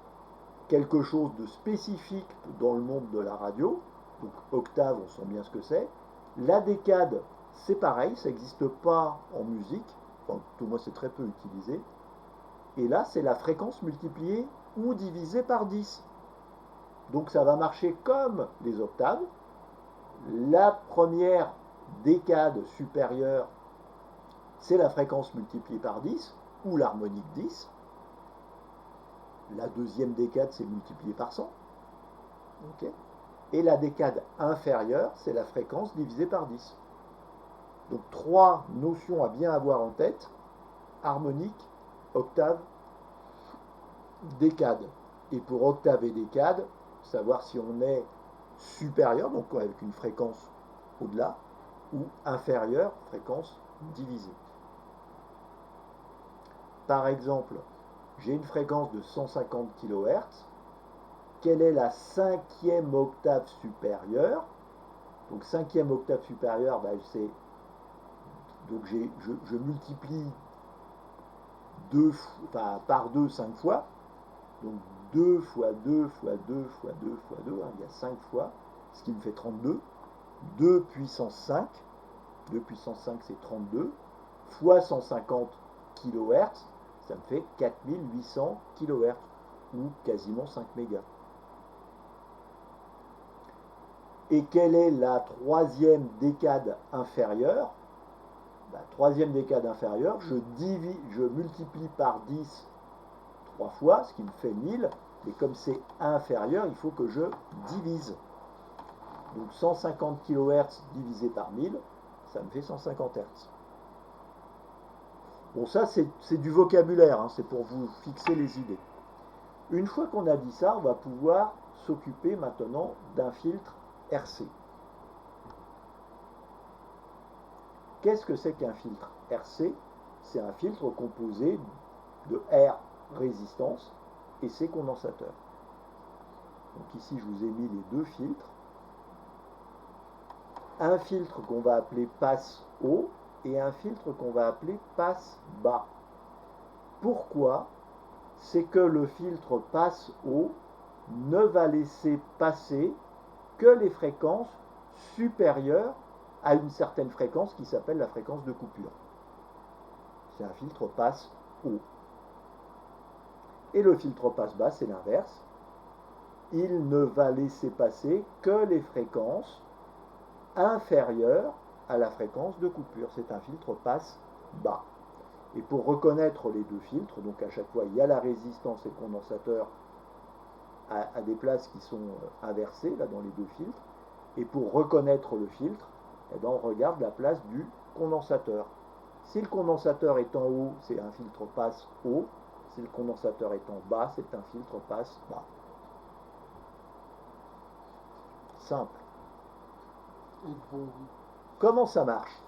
quelque chose de spécifique dans le monde de la radio. Donc octave, on sent bien ce que c'est. La décade, c'est pareil, ça n'existe pas en musique. Enfin, tout moins c'est très peu utilisé. Et là, c'est la fréquence multipliée ou divisée par 10. Donc ça va marcher comme les octaves. La première décade supérieure, c'est la fréquence multipliée par 10, ou l'harmonique 10. La deuxième décade, c'est multiplié par 100. Okay. Et la décade inférieure, c'est la fréquence divisée par 10. Donc 3 notions à bien avoir en tête: harmonique, octave, décade. Et pour octave et décade, savoir si on est supérieur, donc avec une fréquence au-delà, ou inférieur, fréquence divisée. Par exemple, j'ai une fréquence de 150 kHz. quelle est la cinquième octave supérieure. Donc cinquième octave supérieure, ben, c'est donc je multiplie par 2 5 fois. Donc 2 fois 2 fois 2 fois 2 fois 2, hein, il y a 5 fois, ce qui me fait 32. 2 puissance 5, 2 puissance 5 c'est 32, fois 150 kHz, ça me fait 4800 kHz, ou quasiment 5 mégas. Et quelle est la troisième décade inférieure? La troisième décade inférieure, je multiplie par 10 3 fois, ce qui me fait 1000, et comme c'est inférieur, il faut que je divise. Donc 150 kHz divisé par 1000, ça me fait 150 Hz. Bon, ça c'est du vocabulaire, hein, c'est pour vous fixer les idées. Une fois qu'on a dit ça, on va pouvoir s'occuper maintenant d'un filtre RC. Qu'est-ce que c'est qu'un filtre RC? C'est un filtre composé de R résistance et C condensateur. Donc ici je vous ai mis les deux filtres. Un filtre qu'on va appeler passe haut et un filtre qu'on va appeler passe bas. Pourquoi? C'est que le filtre passe haut ne va laisser passer que les fréquences supérieures à une certaine fréquence qui s'appelle la fréquence de coupure. C'est un filtre passe haut. Et le filtre passe bas, c'est l'inverse. Il ne va laisser passer que les fréquences inférieures à la fréquence de coupure. C'est un filtre passe bas. Et pour reconnaître les deux filtres, donc à chaque fois il y a la résistance et le condensateur à des places qui sont inversées là dans les deux filtres. Et pour reconnaître le filtre, eh ben, on regarde la place du condensateur. Si le condensateur est en haut, c'est un filtre passe haut. Si le condensateur est en bas, c'est un filtre passe bas. Simple. Comment ça marche?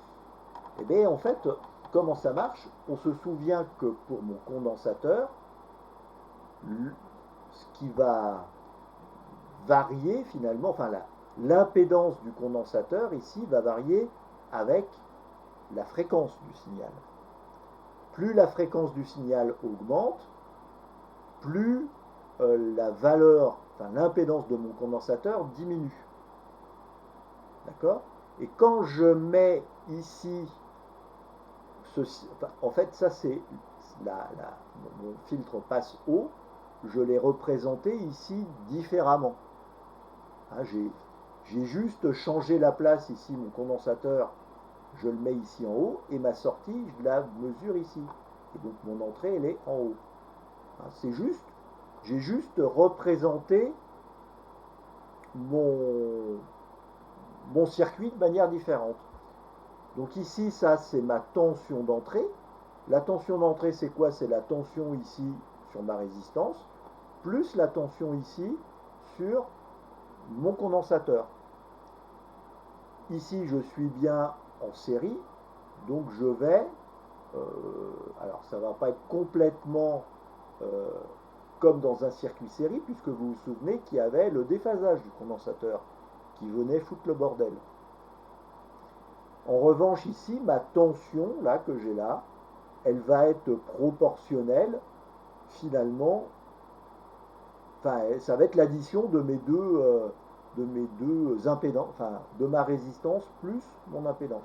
Eh bien, en fait, comment ça marche? On se souvient que pour mon condensateur, ce qui va varier finalement, enfin l'impédance du condensateur ici va varier avec la fréquence du signal. Plus la fréquence du signal augmente, plus la valeur, enfin l'impédance de mon condensateur diminue. D'accord? Et quand je mets ici ceci, enfin, en fait ça c'est mon filtre passe haut, je l'ai représenté ici différemment. Hein, j'ai juste changé la place ici, mon condensateur, je le mets ici en haut, et ma sortie, je la mesure ici. Et donc mon entrée, elle est en haut. Hein, c'est juste, j'ai juste représenté mon circuit de manière différente. Donc ici, ça, c'est ma tension d'entrée. La tension d'entrée, c'est quoi? C'est la tension ici sur ma résistance, plus la tension ici sur mon condensateur. Ici, je suis bien en série, donc je vais, alors ça ne va pas être complètement comme dans un circuit série, puisque vous vous souvenez qu'il y avait le déphasage du condensateur qui venait foutre le bordel. En revanche, ici, ma tension, là, que j'ai là, elle va être proportionnelle, finalement, enfin, ça va être l'addition de mes deux impédances, enfin, de ma résistance plus mon impédance.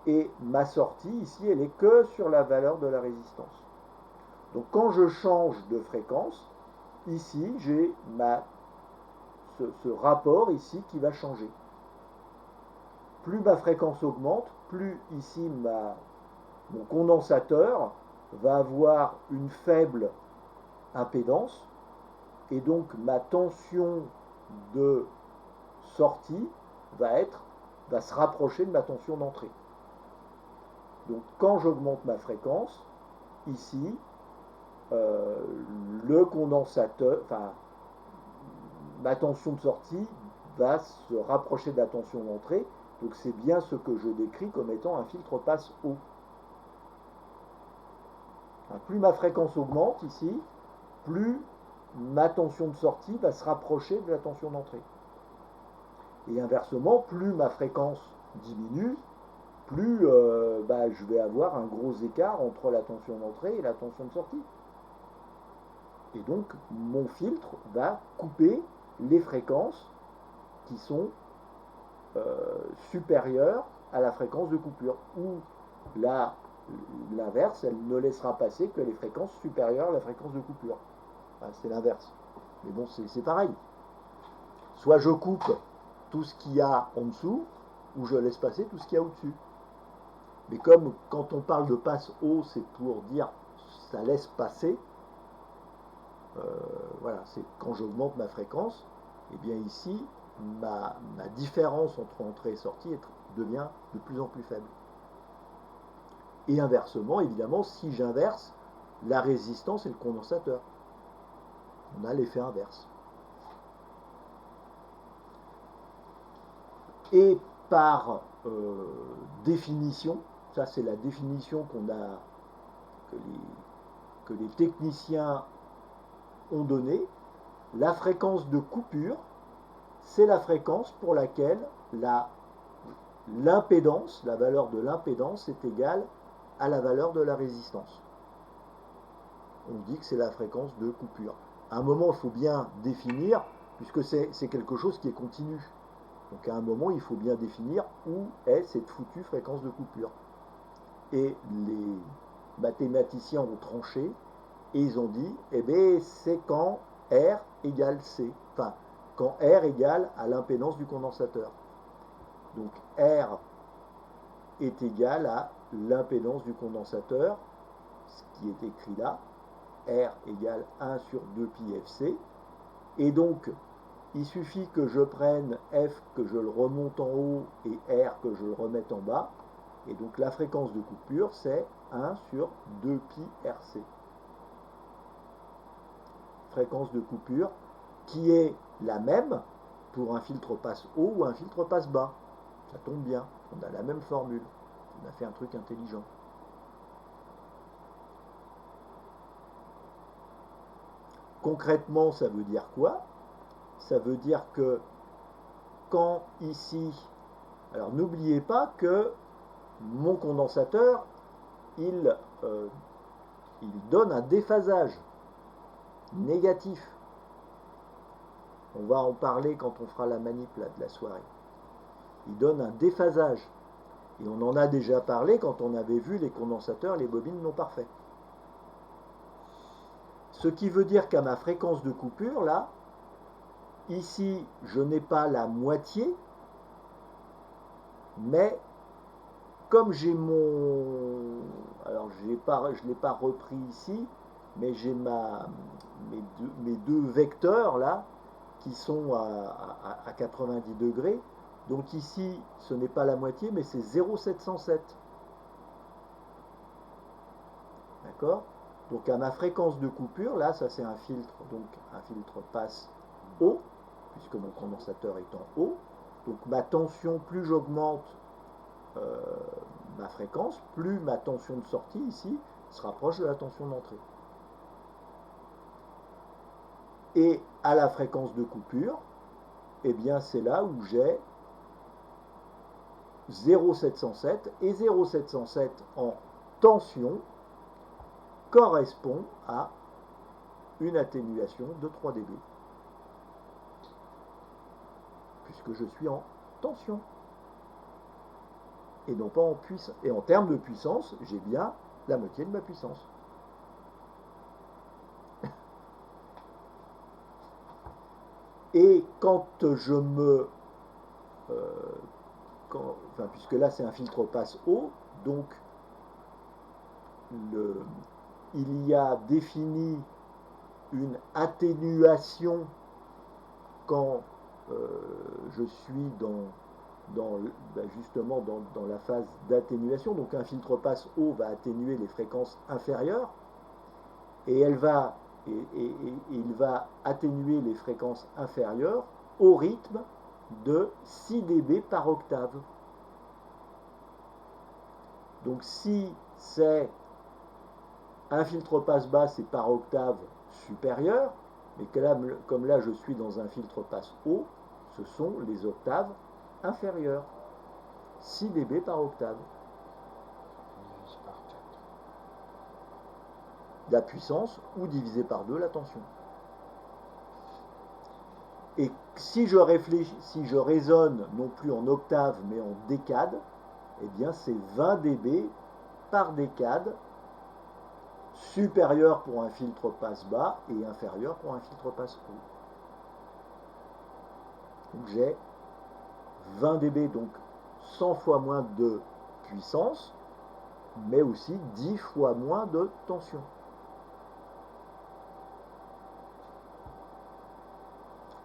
Et ma sortie, ici, elle est que sur la valeur de la résistance. Donc, quand je change de fréquence, ici, j'ai ce rapport ici qui va changer. Plus ma fréquence augmente, plus ici mon condensateur va avoir une faible impédance et donc ma tension de sortie va se rapprocher de ma tension d'entrée. Donc quand j'augmente ma fréquence, ici, le condensateur, enfin ma tension de sortie va se rapprocher de la tension d'entrée. Donc c'est bien ce que je décris comme étant un filtre passe haut. Plus ma fréquence augmente ici, plus ma tension de sortie va se rapprocher de la tension d'entrée. Et inversement, plus ma fréquence diminue, plus je vais avoir un gros écart entre la tension d'entrée et la tension de sortie. Et donc, mon filtre va couper les fréquences qui sont supérieures à la fréquence de coupure. Ou l'inverse, elle ne laissera passer que les fréquences supérieures à la fréquence de coupure. Enfin, c'est l'inverse. Mais bon, c'est pareil. Soit je coupe tout ce qu'il y a en dessous, ou je laisse passer tout ce qu'il y a au-dessus. Mais comme quand on parle de passe haut, c'est pour dire ça laisse passer, voilà, c'est quand j'augmente ma fréquence, et bien ici, ma différence entre entrée et sortie devient de plus en plus faible. Et inversement, évidemment, si j'inverse la résistance et le condensateur, on a l'effet inverse. Et par définition, ça c'est la définition que les techniciens ont donnée, la fréquence de coupure, c'est la fréquence pour laquelle l'impédance, la valeur de l'impédance est égale à la valeur de la résistance. On dit que c'est la fréquence de coupure. À un moment, il faut bien définir, puisque c'est quelque chose qui est continu. Donc à un moment, il faut bien définir où est cette foutue fréquence de coupure. Et les mathématiciens ont tranché, et ils ont dit, eh bien, c'est quand R égale C. Enfin, quand R égale à l'impédance du condensateur. Donc R est égal à l'impédance du condensateur, ce qui est écrit là, R égale 1 sur 2 pi FC. Et donc, il suffit que je prenne F, que je le remonte en haut, et R, que je le remette en bas. Et donc la fréquence de coupure, c'est 1 sur 2 pi RC. Fréquence de coupure qui est la même pour un filtre passe haut ou un filtre passe bas. Ça tombe bien, on a la même formule. On a fait un truc intelligent. Concrètement, ça veut dire quoi? Ça veut dire que quand ici, alors n'oubliez pas que mon condensateur, il donne un déphasage négatif. On va en parler quand on fera la manip là, de la soirée. Il donne un déphasage. Et on en a déjà parlé quand on avait vu les condensateurs, les bobines non parfaits. Ce qui veut dire qu'à ma fréquence de coupure, là, ici, je n'ai pas la moitié, mais comme j'ai mon... Alors, je ne l'ai pas repris ici, mais j'ai mes deux vecteurs, là, qui sont à 90 degrés. Donc ici, ce n'est pas la moitié, mais c'est 0,707. D'accord? Donc à ma fréquence de coupure, là, ça c'est un filtre, donc un filtre passe haut, puisque mon condensateur est en haut. Donc ma tension, plus j'augmente ma fréquence, plus ma tension de sortie ici se rapproche de la tension d'entrée. Et à la fréquence de coupure, eh bien c'est là où j'ai 0,707 et 0,707 en tension correspond à une atténuation de 3 dB. Puisque je suis en tension. Et non pas en puissance. Et en termes de puissance, j'ai bien la moitié de ma puissance. Et quand je me... puisque là c'est un filtre passe haut, donc il y a défini une atténuation quand je suis justement dans la phase d'atténuation. Donc un filtre passe haut va atténuer les fréquences inférieures et il va atténuer les fréquences inférieures au rythme de 6 dB par octave. Donc si c'est un filtre passe bas, c'est par octave supérieure, Mais que là, comme là je suis dans un filtre passe haut, ce sont les octaves inférieures. 6 dB par octave. Divise par 4. La puissance ou divisé par 2 la tension. Et si je réfléchis, si je raisonne non plus en octave mais en décade, eh bien c'est 20 dB par décade, supérieur pour un filtre passe bas et inférieur pour un filtre passe haut. Donc j'ai 20 dB, donc 100 fois moins de puissance, mais aussi 10 fois moins de tension.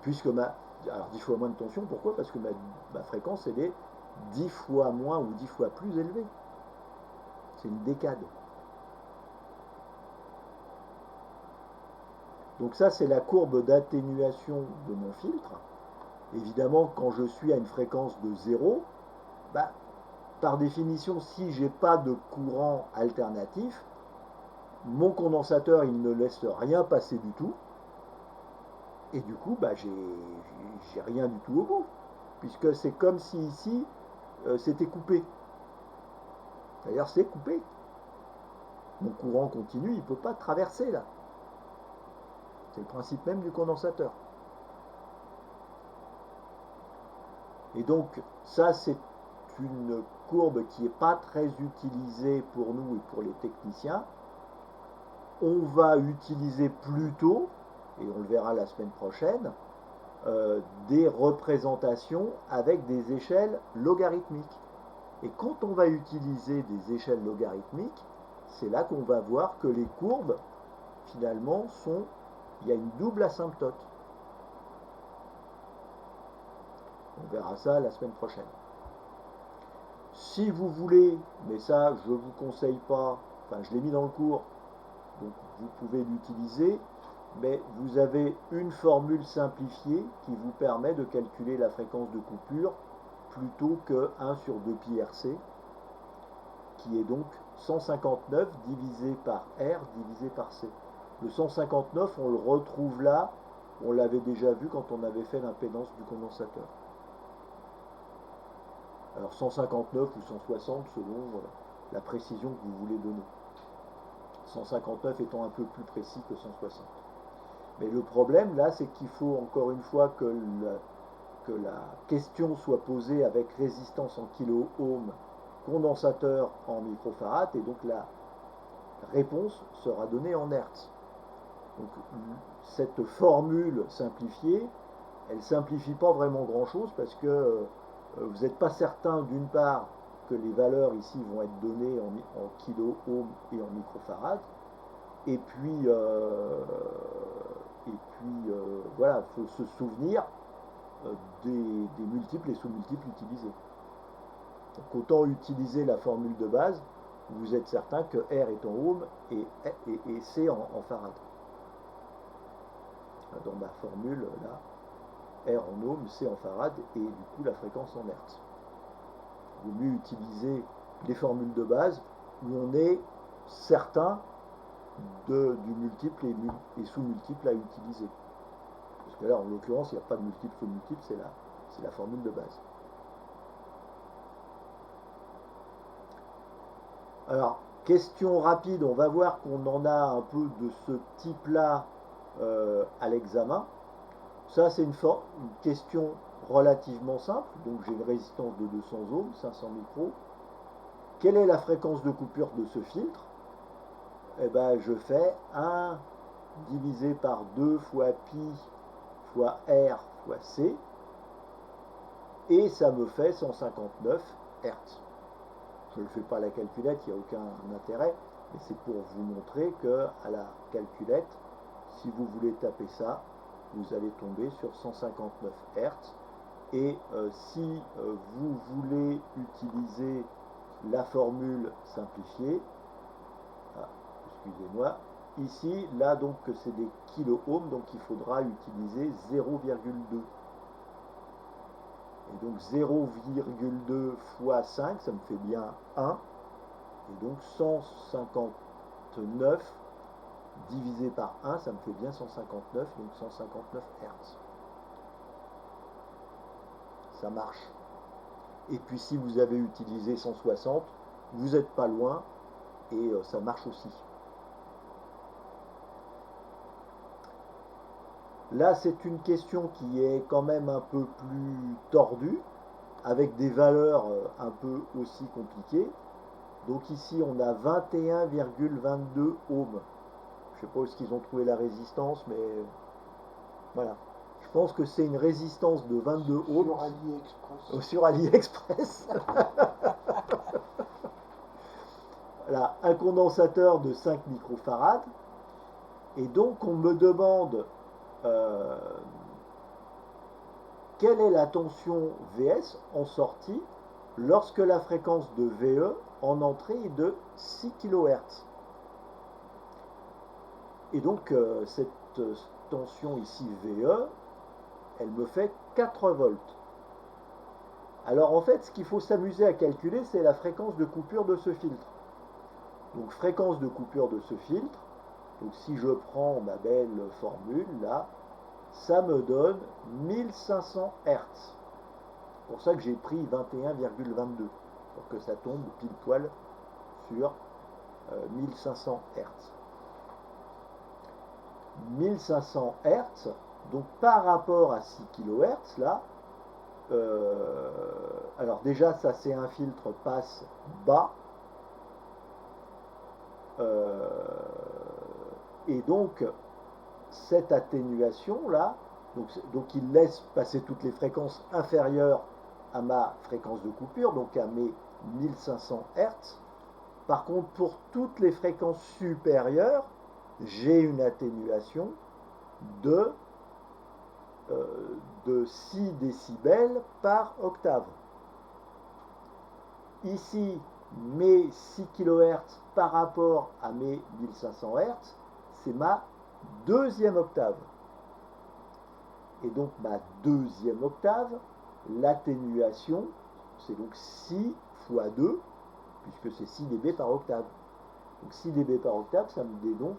Puisque alors 10 fois moins de tension, pourquoi? Parce que ma fréquence, elle est 10 fois moins ou 10 fois plus élevée. C'est une décade. Donc ça, c'est la courbe d'atténuation de mon filtre. Évidemment, quand je suis à une fréquence de 0, par définition, si je n'ai pas de courant alternatif, mon condensateur, il ne laisse rien passer du tout. Et du coup, j'ai rien du tout au bout. Puisque c'est comme si ici, c'était coupé. D'ailleurs, c'est coupé. Mon courant continu, il ne peut pas traverser là. C'est le principe même du condensateur. Et donc, ça, c'est une courbe qui n'est pas très utilisée pour nous et pour les techniciens. On va utiliser plutôt, et on le verra la semaine prochaine, des représentations avec des échelles logarithmiques. Et quand on va utiliser des échelles logarithmiques, c'est là qu'on va voir que les courbes, finalement, il y a une double asymptote. On verra ça la semaine prochaine. Si vous voulez, mais ça je ne vous conseille pas, enfin je l'ai mis dans le cours, donc vous pouvez l'utiliser, mais vous avez une formule simplifiée qui vous permet de calculer la fréquence de coupure plutôt que 1 sur 2 pi RC, qui est donc 159 divisé par R divisé par C. Le 159, on le retrouve là, on l'avait déjà vu quand on avait fait l'impédance du condensateur. Alors 159 ou 160 selon la précision que vous voulez donner. 159 étant un peu plus précis que 160. Mais le problème là, c'est qu'il faut encore une fois que la question soit posée avec résistance en kilo-ohm, condensateur en microfarad, et donc la réponse sera donnée en hertz. Donc cette formule simplifiée, elle ne simplifie pas vraiment grand-chose parce que vous n'êtes pas certain d'une part que les valeurs ici vont être données en kilo-ohm et en microfarad, et puis voilà, il faut se souvenir des multiples et sous-multiples utilisés. Donc autant utiliser la formule de base, vous êtes certain que R est en ohm et C en farad. Dans ma formule là, R en ohm, C en farad, et du coup la fréquence en hertz. Il vaut mieux utiliser les formules de base où on est certain du multiple et sous-multiple à utiliser. Parce que là, en l'occurrence, il n'y a pas de multiple sous-multiple, c'est la formule de base. Alors, question rapide, on va voir qu'on en a un peu de ce type-là à l'examen. Ça, c'est une question relativement simple. Donc, j'ai une résistance de 200 ohms, 500 micros. Quelle est la fréquence de coupure de ce filtre? Eh bien, je fais 1 divisé par 2 fois pi fois R fois C. Et ça me fait 159 Hz. Je ne fais pas à la calculette, il n'y a aucun intérêt. Mais c'est pour vous montrer qu'à la calculette, si vous voulez taper ça, vous allez tomber sur 159 Hz. Et si vous voulez utiliser la formule simplifiée, excusez-moi, ici, là donc c'est des kilo-ohms, donc il faudra utiliser 0,2. Et donc 0,2 fois 5, ça me fait bien 1. Et donc 159 divisé par 1, ça me fait bien 159, donc 159 Hz. Ça marche. Et puis si vous avez utilisé 160, vous n'êtes pas loin et ça marche aussi. Là, c'est une question qui est quand même un peu plus tordue, avec des valeurs un peu aussi compliquées. Donc ici, on a 21,22 ohms. Je ne sais pas où est-ce qu'ils ont trouvé la résistance, mais voilà. Je pense que c'est une résistance de 22 ohms. Sur AliExpress. Sur AliExpress. Voilà, un condensateur de 5 microfarads. Et donc, on me demande quelle est la tension VS en sortie lorsque la fréquence de VE en entrée est de 6 kHz. Et donc, cette tension ici VE, elle me fait 4 volts. Alors en fait, ce qu'il faut s'amuser à calculer, c'est la fréquence de coupure de ce filtre. Donc fréquence de coupure de ce filtre, donc si je prends ma belle formule là, ça me donne 1500 Hz. C'est pour ça que j'ai pris 21,22, pour que ça tombe pile poil sur 1500 Hz. 1500 Hz, donc par rapport à 6 kHz là, alors déjà ça c'est un filtre passe bas, et donc cette atténuation là, donc il laisse passer toutes les fréquences inférieures à ma fréquence de coupure, donc à mes 1500 Hz. Par contre, pour toutes les fréquences supérieures, j'ai une atténuation de 6 décibels par octave. Ici, mes 6 kHz par rapport à mes 1500 Hz, c'est ma deuxième octave. Et donc ma deuxième octave, l'atténuation, c'est donc 6 fois 2, puisque c'est 6 dB par octave. Donc 6 dB par octave, ça me donne donc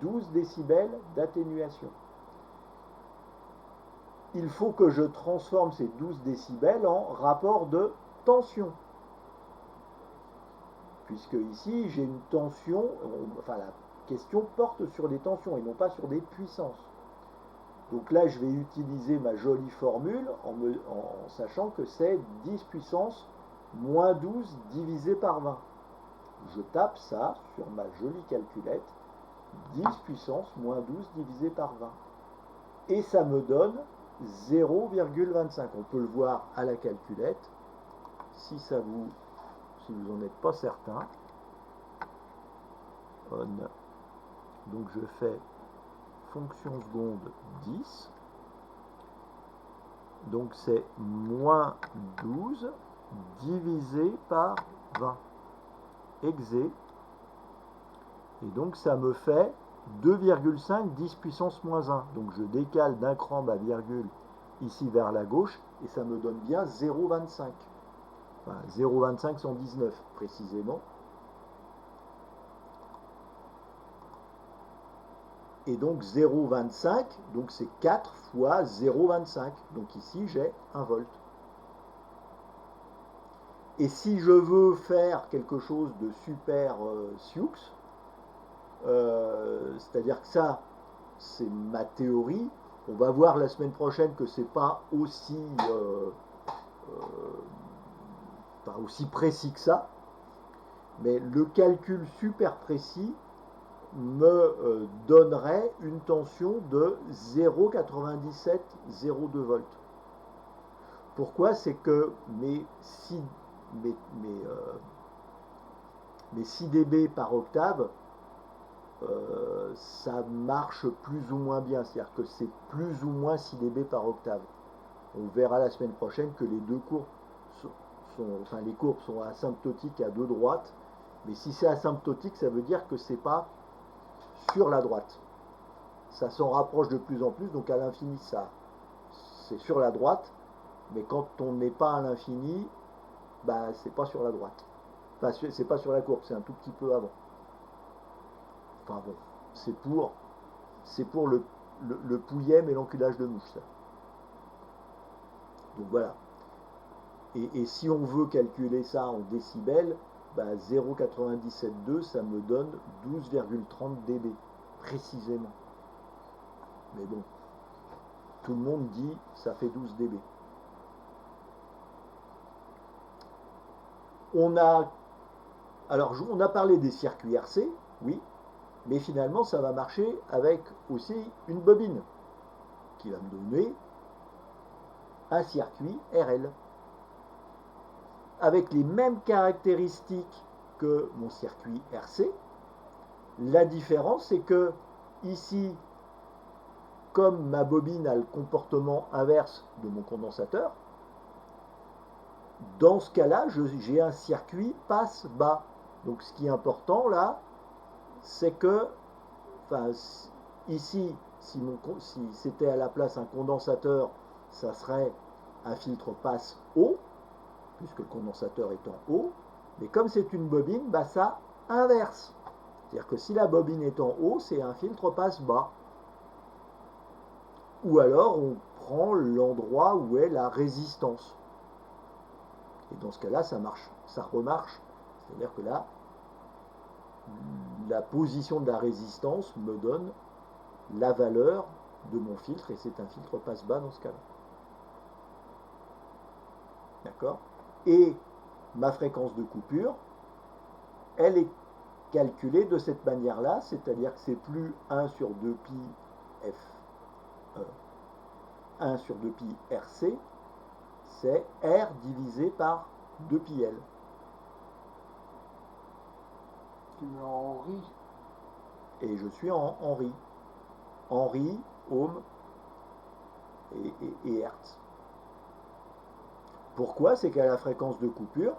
12 décibels d'atténuation. Il faut que je transforme ces 12 décibels en rapport de tension. Puisque ici, j'ai une tension, enfin la question porte sur des tensions et non pas sur des puissances. Donc là, je vais utiliser ma jolie formule en sachant que c'est 10 puissance moins 12 divisé par 20. Je tape ça sur ma jolie calculette, 10 puissance moins 12 divisé par 20. Et ça me donne 0,25. On peut le voir à la calculette. Si vous n'en êtes pas certain, donc je fais fonction seconde 10, donc c'est moins 12 divisé par 20, exé, et donc ça me fait 2,5 10 puissance moins 1, donc je décale d'un cran ma virgule ici vers la gauche, et ça me donne bien 0,25, enfin 0,25 119 précisément. Et donc 0,25, donc c'est 4 fois 0,25. Donc ici j'ai 1 volt. Et si je veux faire quelque chose de super sioux, c'est-à-dire que ça, c'est ma théorie, on va voir la semaine prochaine que c'est pas aussi précis que ça, mais le calcul super précis me donnerait une tension de 0,9702 volts. Pourquoi? C'est que mes 6 dB par octave, ça marche plus ou moins bien, c'est-à-dire que c'est plus ou moins 6 dB par octave. On verra la semaine prochaine que les deux courbes les courbes sont asymptotiques à deux droites, mais si c'est asymptotique, ça veut dire que c'est pas sur la droite. Ça s'en rapproche de plus en plus, donc à l'infini, ça, c'est sur la droite, mais quand on n'est pas à l'infini, bah, c'est pas sur la droite. Enfin, c'est pas sur la courbe, c'est un tout petit peu avant. Enfin bon, c'est pour le pouillème et l'enculage de mouche, ça. Donc voilà. Et si on veut calculer ça en décibels, bah 0,972, ça me donne 12,30 dB, précisément. Mais bon, tout le monde dit ça fait 12 dB. On a parlé des circuits RC, oui, mais finalement ça va marcher avec aussi une bobine qui va me donner un circuit RL avec les mêmes caractéristiques que mon circuit RC. La différence, c'est que ici, comme ma bobine a le comportement inverse de mon condensateur, dans ce cas-là, j'ai un circuit passe-bas. Donc ce qui est important là, c'est que, enfin, ici, si c'était à la place un condensateur, ça serait un filtre passe haut, puisque le condensateur est en haut, mais comme c'est une bobine, bah ça inverse. C'est-à-dire que si la bobine est en haut, c'est un filtre passe bas. Ou alors on prend l'endroit où est la résistance. Et dans ce cas-là, ça marche, ça remarche. C'est-à-dire que là, la position de la résistance me donne la valeur de mon filtre, et c'est un filtre passe bas dans ce cas-là. D'accord ? Et ma fréquence de coupure, elle est calculée de cette manière-là, c'est-à-dire que c'est plus 1 sur 2 pi f 1 sur 2 pi rc, c'est R divisé par 2 pi L. Tu mets en Henri. Et je suis en Henri. Henri, ohm et hertz. Pourquoi? C'est qu'à la fréquence de coupure,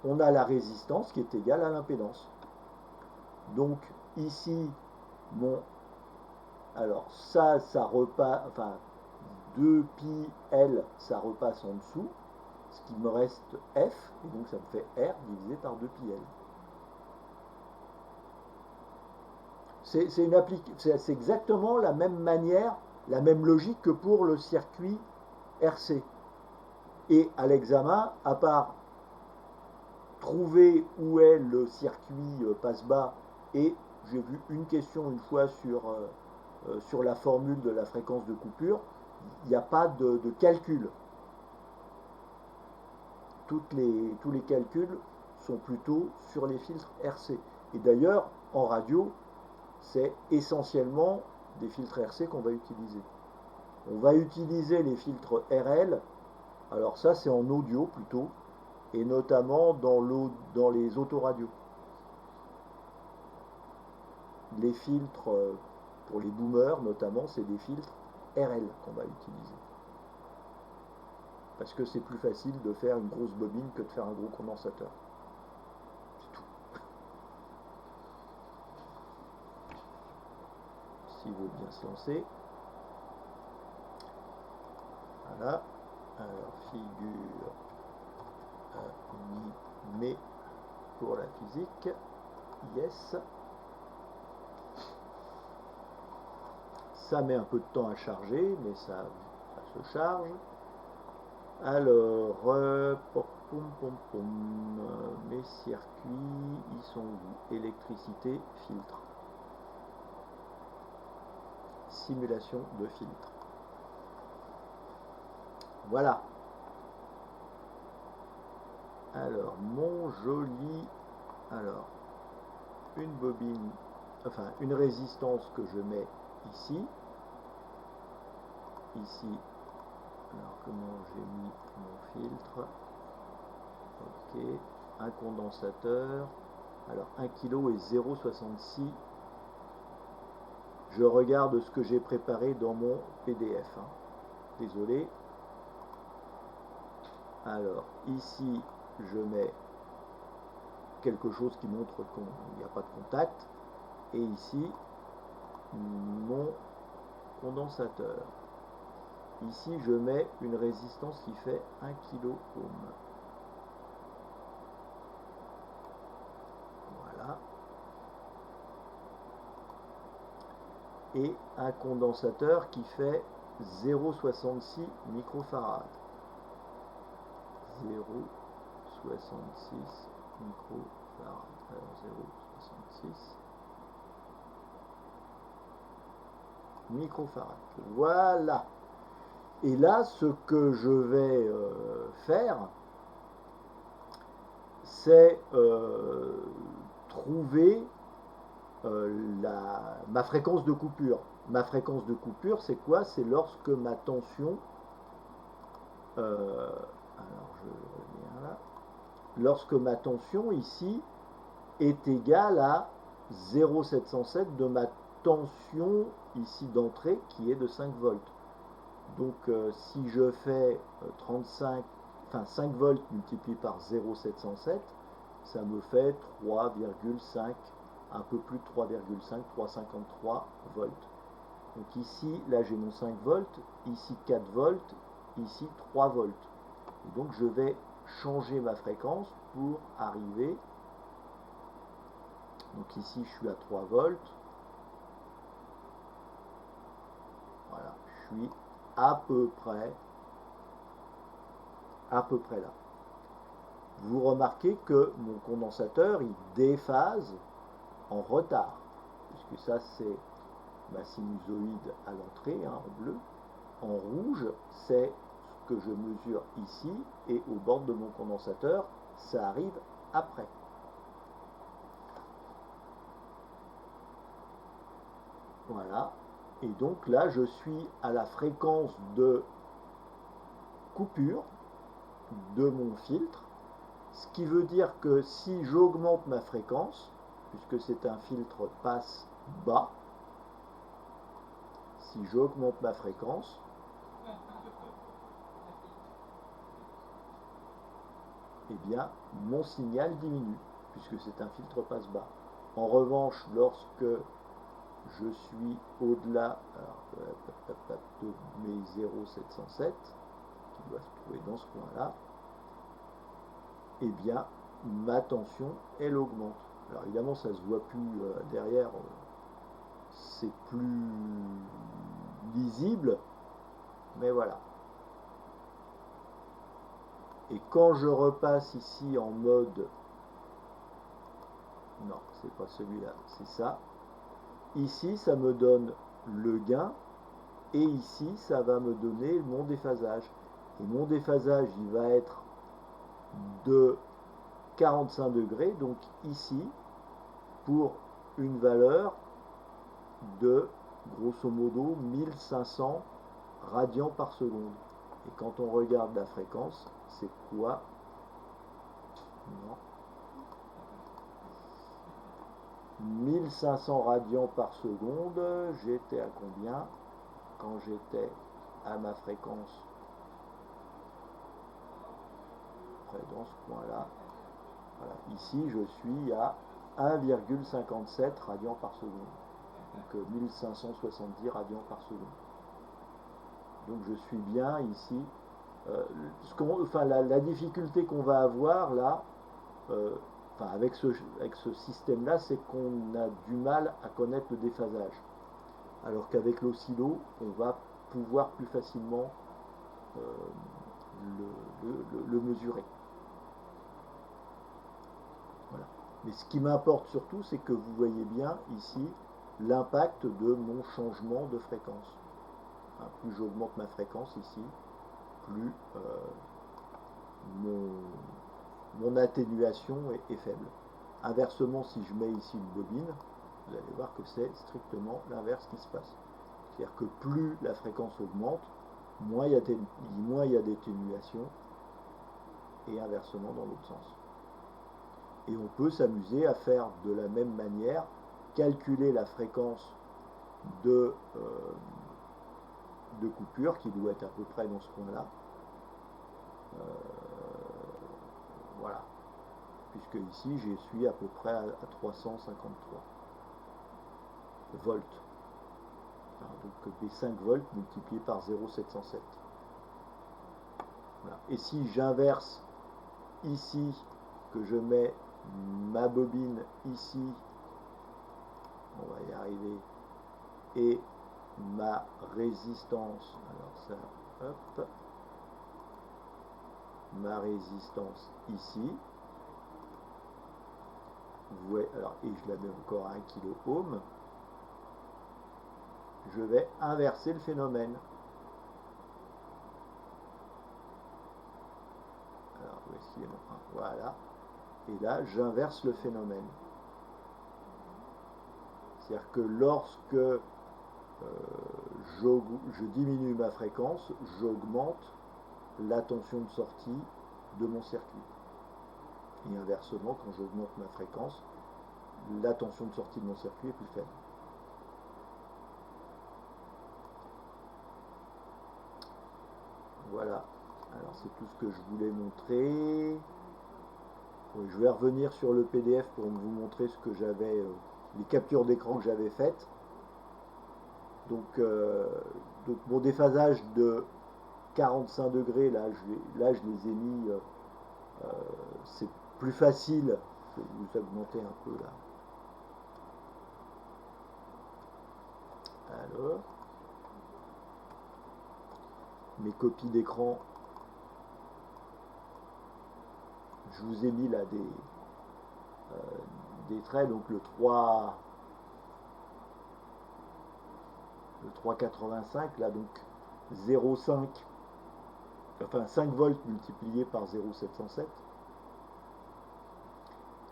on a la résistance qui est égale à l'impédance. Donc ici, alors ça repasse, enfin 2 pi L, ça repasse en dessous, ce qui me reste F, et donc ça me fait R divisé par 2 pi L. C'est exactement la même manière, la même logique que pour le circuit RC. Et à l'examen, à part trouver où est le circuit passe-bas, et j'ai vu une question une fois sur la formule de la fréquence de coupure, il n'y a pas de calcul. Tous les calculs sont plutôt sur les filtres RC. Et d'ailleurs, en radio, c'est essentiellement des filtres RC qu'on va utiliser. On va utiliser les filtres RL, alors ça c'est en audio plutôt, et notamment dans les autoradios. Les filtres pour les boomers notamment, c'est des filtres RL qu'on va utiliser. Parce que c'est plus facile de faire une grosse bobine que de faire un gros condensateur. C'est tout. S'il veut bien se lancer. Voilà. Alors, figure animée pour la physique. Yes. Ça met un peu de temps à charger, mais ça se charge. Alors, mes circuits, ils sont où? Électricité, filtre. Simulation de filtre. Voilà. Alors, mon joli... Alors, une bobine, enfin, une résistance que je mets ici. Ici. Alors, comment j'ai mis mon filtre? Ok. Un condensateur. Alors, 1 kg et 0,66. Je regarde ce que j'ai préparé dans mon PDF. Hein. Désolé. Alors, ici, je mets quelque chose qui montre qu'il n'y a pas de contact. Et ici, mon condensateur. Ici, je mets une résistance qui fait 1 kilo ohm. Voilà. et un condensateur qui fait 0,66 microfarad. 0,66 microfarad. Alors 0,66 microfarad. Voilà. Et là, ce que je vais faire, c'est trouver ma fréquence de coupure. Ma fréquence de coupure, c'est quoi? C'est lorsque ma tension, alors je reviens là, lorsque ma tension ici est égale à 0,707 de ma tension ici d'entrée qui est de 5 volts. Donc si je fais 5 volts multiplié par 0,707, ça me fait 3,5, un peu plus de 3,5, 3,53 volts. Donc ici, là j'ai mon 5 volts, ici 4 volts, ici 3 volts. Et donc je vais changer ma fréquence pour arriver. Donc ici je suis à 3 volts. Voilà, je suis à peu près là. Vous remarquez que mon condensateur il déphase en retard, puisque ça c'est ma sinusoïde à l'entrée, hein, en bleu. En rouge, c'est ce que je mesure ici, et au bord de mon condensateur, ça arrive après. Voilà. Et donc là, je suis à la fréquence de coupure de mon filtre, ce qui veut dire que si j'augmente ma fréquence, puisque c'est un filtre passe bas, si j'augmente ma fréquence, eh bien mon signal diminue, puisque c'est un filtre passe bas. En revanche, lorsque je suis au-delà de mes 0,707, qui doit se trouver dans ce point-là, eh bien ma tension, elle augmente. Alors évidemment, ça ne se voit plus derrière, c'est plus lisible, mais voilà. Et quand je repasse ici en mode, non, c'est pas celui-là, c'est ça. Ici, ça me donne le gain, et ici, ça va me donner mon déphasage. Et mon déphasage, il va être de 45 degrés, donc ici, pour une valeur de, grosso modo, 1500 radians par seconde. Et quand on regarde la fréquence, c'est quoi? Non. 1500 radians par seconde, j'étais à combien quand j'étais à ma fréquence? Près dans ce point-là. Voilà. Ici, je suis à 1,57 radians par seconde. Donc 1570 radians par seconde. Donc je suis bien ici. La difficulté qu'on va avoir là, avec ce système-là, c'est qu'on a du mal à connaître le déphasage. Alors qu'avec l'oscillo, on va pouvoir plus facilement le mesurer. Voilà. Mais ce qui m'importe surtout, c'est que vous voyez bien ici l'impact de mon changement de fréquence. Hein, plus j'augmente ma fréquence ici, plus mon atténuation est faible. Inversement, si je mets ici une bobine, vous allez voir que c'est strictement l'inverse qui se passe. C'est-à-dire que plus la fréquence augmente, moins il y a d'atténuation, et inversement dans l'autre sens. Et on peut s'amuser à faire de la même manière, calculer la fréquence de coupure, qui doit être à peu près dans ce point-là. Voilà. Puisque ici, je suis à peu près à 353 volts. Donc des 5 volts multipliés par 0,707. Voilà. Et si j'inverse ici, que je mets ma bobine ici, on va y arriver, et ma résistance, alors ça, hop, ma résistance ici, vous voyez, alors, et je la mets encore à 1 kilo-ohm, je vais inverser le phénomène. Alors, où est-ce qu'il est mon 1? Voilà. Et là, j'inverse le phénomène. C'est-à-dire que lorsque je diminue ma fréquence, j'augmente la tension de sortie de mon circuit. Et inversement, quand j'augmente ma fréquence, la tension de sortie de mon circuit est plus faible. Voilà. Alors c'est tout ce que je voulais montrer. Oui, je vais revenir sur le PDF pour vous montrer ce que j'avais, les captures d'écran que j'avais faites. Donc mon déphasage de 45 degrés, là je les ai mis, c'est plus facile. Je vais vous augmenter un peu là. Alors, mes copies d'écran, je vous ai mis là des traits, donc le 3,85 là, donc 0,5, enfin 5 volts multiplié par 0,707.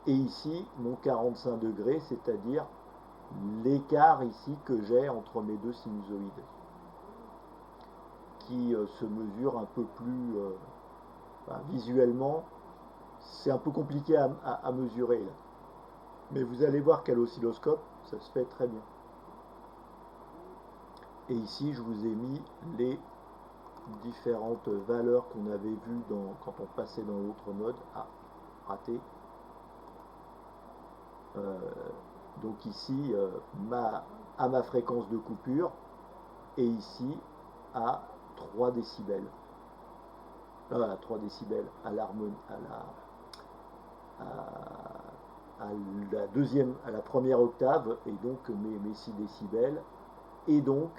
Et ici, mon 45 degrés, c'est-à-dire l'écart ici que j'ai entre mes deux sinusoïdes, qui se mesure un peu plus visuellement. C'est un peu compliqué à mesurer là. Mais vous allez voir qu'à l'oscilloscope, ça se fait très bien. Et ici, je vous ai mis les différentes valeurs qu'on avait vues quand on passait dans l'autre mode. Ah, raté. Donc ici, à ma fréquence de coupure, et ici, à 3 décibels. À 3 décibels à l'harmonie, à la première octave, et donc mes 6 décibels, et donc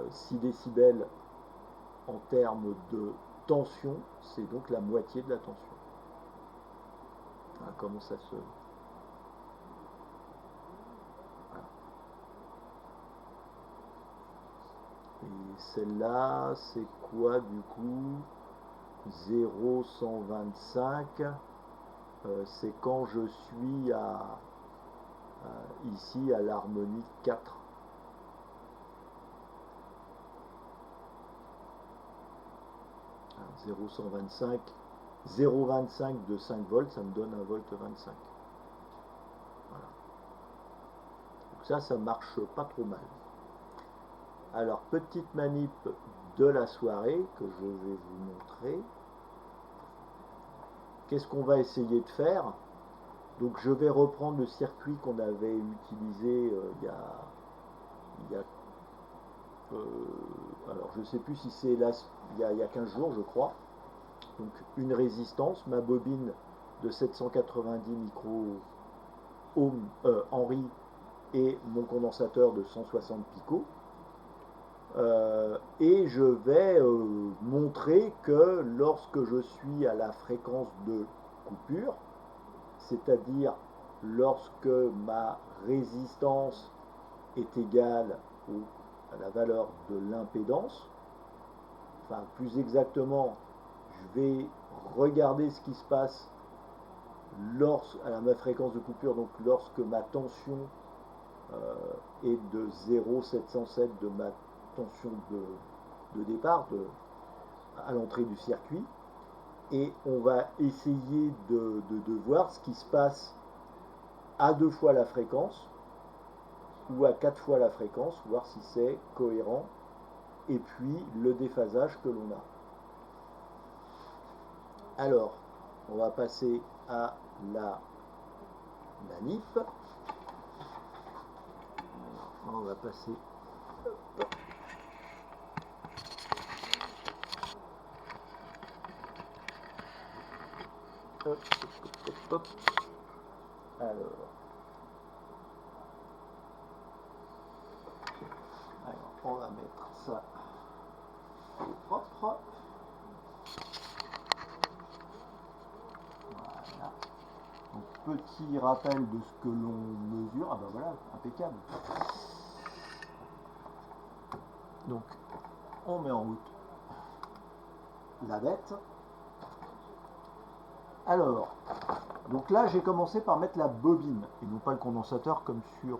6 décibels en termes de tension, c'est donc la moitié de la tension. Voilà comment ça se... Voilà. Et celle-là, c'est quoi du coup? 0,125, c'est quand je suis ici à l'harmonie 4. Alors, 0,125, 0,25 de 5 volts, ça me donne 1 volt 25. Voilà. Donc ça marche pas trop mal. Alors, petite manip de la soirée que je vais vous montrer. Qu'est-ce qu'on va essayer de faire? Donc je vais reprendre le circuit qu'on avait utilisé alors je ne sais plus si c'est là, il y a 15 jours je crois. Donc une résistance, ma bobine de 790 micro-ohms Henry et mon condensateur de 160 picots. Et je vais montrer que lorsque je suis à la fréquence de coupure, c'est-à-dire lorsque ma résistance est égale à la valeur de l'impédance, enfin plus exactement, je vais regarder ce qui se passe à ma fréquence de coupure, donc lorsque ma tension est de 0,707 de ma tension de départ à l'entrée du circuit, et on va essayer de voir ce qui se passe à 2 fois la fréquence ou à 4 fois la fréquence, voir si c'est cohérent, et puis le déphasage que l'on a. Alors, on va passer à la manip. On va passer... Hop, hop, hop, hop. Alors, Alors, on va mettre ça propre. Voilà. Donc, petit rappel de ce que l'on mesure. Ah ben voilà, impeccable. Donc, on met en route la bête. Alors, donc là, j'ai commencé par mettre la bobine, et non pas le condensateur comme sur...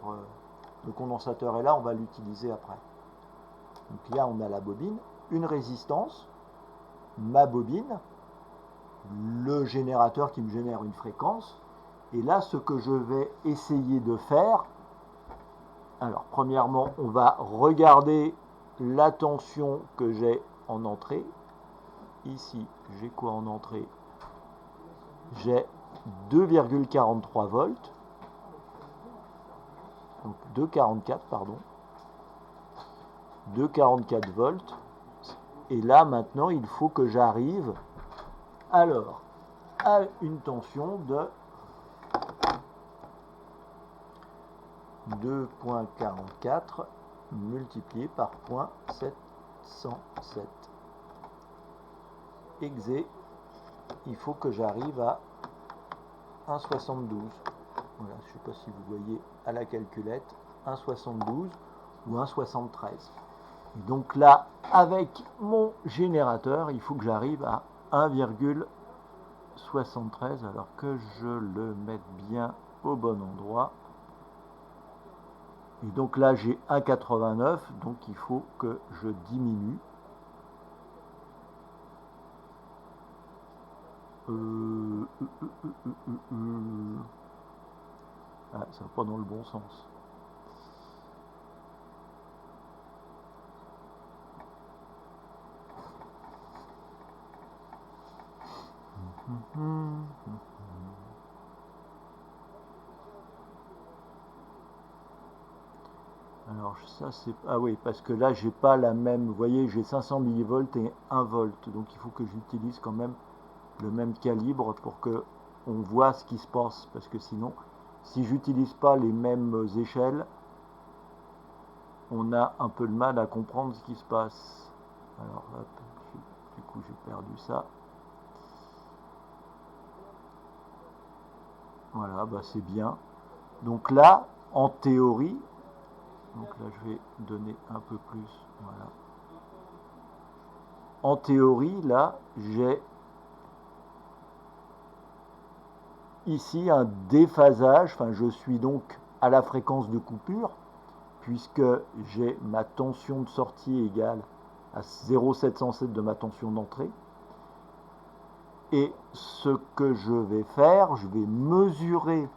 le condensateur est là, on va l'utiliser après. Donc là, on a la bobine, une résistance, ma bobine, le générateur qui me génère une fréquence, et là, ce que je vais essayer de faire, alors, premièrement, on va regarder la tension que j'ai en entrée. Ici, j'ai quoi en entrée? J'ai 2,43 volts. Donc 2,44 pardon. 2,44 volts. Et là, maintenant, il faut que j'arrive alors à une tension de 2,44 multiplié par 0,707. Exé, il faut que j'arrive à 1,72. Voilà, je ne sais pas si vous voyez à la calculette, 1,72 ou 1,73. Et donc là, avec mon générateur, il faut que j'arrive à 1,73, alors que je le mette bien au bon endroit. Et donc là, j'ai 1,89, donc il faut que je diminue. Ah, ça va pas dans le bon sens. Alors ça c'est... Ah oui, parce que là j'ai pas la même... Vous voyez, j'ai 500 millivolts et 1 volt. Donc il faut que j'utilise quand même le même calibre pour que on voit ce qui se passe. Parce que sinon, si j'utilise pas les mêmes échelles, on a un peu de mal à comprendre ce qui se passe. Alors hop, du coup j'ai perdu ça. Voilà, bah c'est bien. Donc là, en théorie, donc là je vais donner un peu plus, voilà. En théorie, là, j'ai ici un déphasage, enfin je suis donc à la fréquence de coupure, puisque j'ai ma tension de sortie égale à 0,707 de ma tension d'entrée. Et ce que je vais faire, je vais mesurer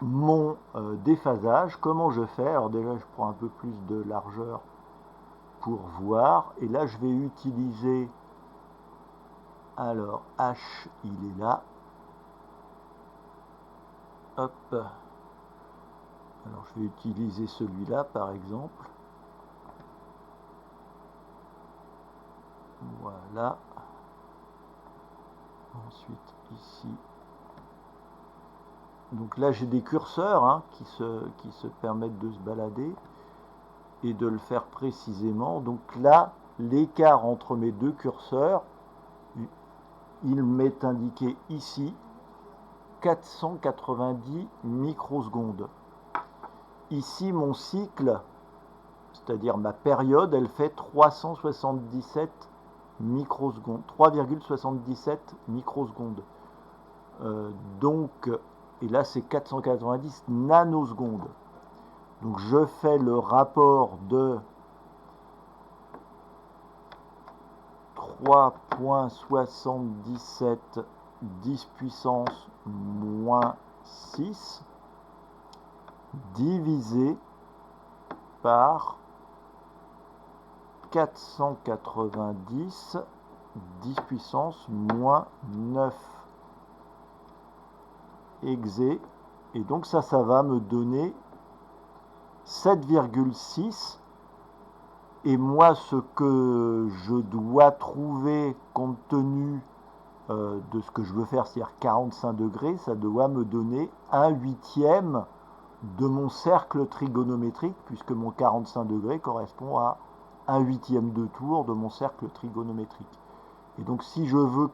mon déphasage. Comment je fais? Alors déjà, je prends un peu plus de largeur pour voir. Et là, je vais utiliser... Alors, H, il est là. Hop. Alors, je vais utiliser celui-là, par exemple. Voilà. Ensuite, ici. Donc là, j'ai des curseurs hein, qui se permettent de se balader et de le faire précisément. Donc là, l'écart entre mes deux curseurs, il m'est indiqué ici 490 microsecondes. Ici, mon cycle, c'est-à-dire ma période, elle fait 377 microsecondes, 3,77 microsecondes. Donc, et là c'est 490 nanosecondes. Donc je fais le rapport de 3,77 10 puissance moins 6 divisé par 490 10 puissance moins 9 exé, et donc ça va me donner 7,6. Et moi, ce que je dois trouver compte tenu de ce que je veux faire, c'est-à-dire 45 degrés, ça doit me donner 1/8 de mon cercle trigonométrique, puisque mon 45 degrés correspond à 1/8 de tour de mon cercle trigonométrique. Et donc si je veux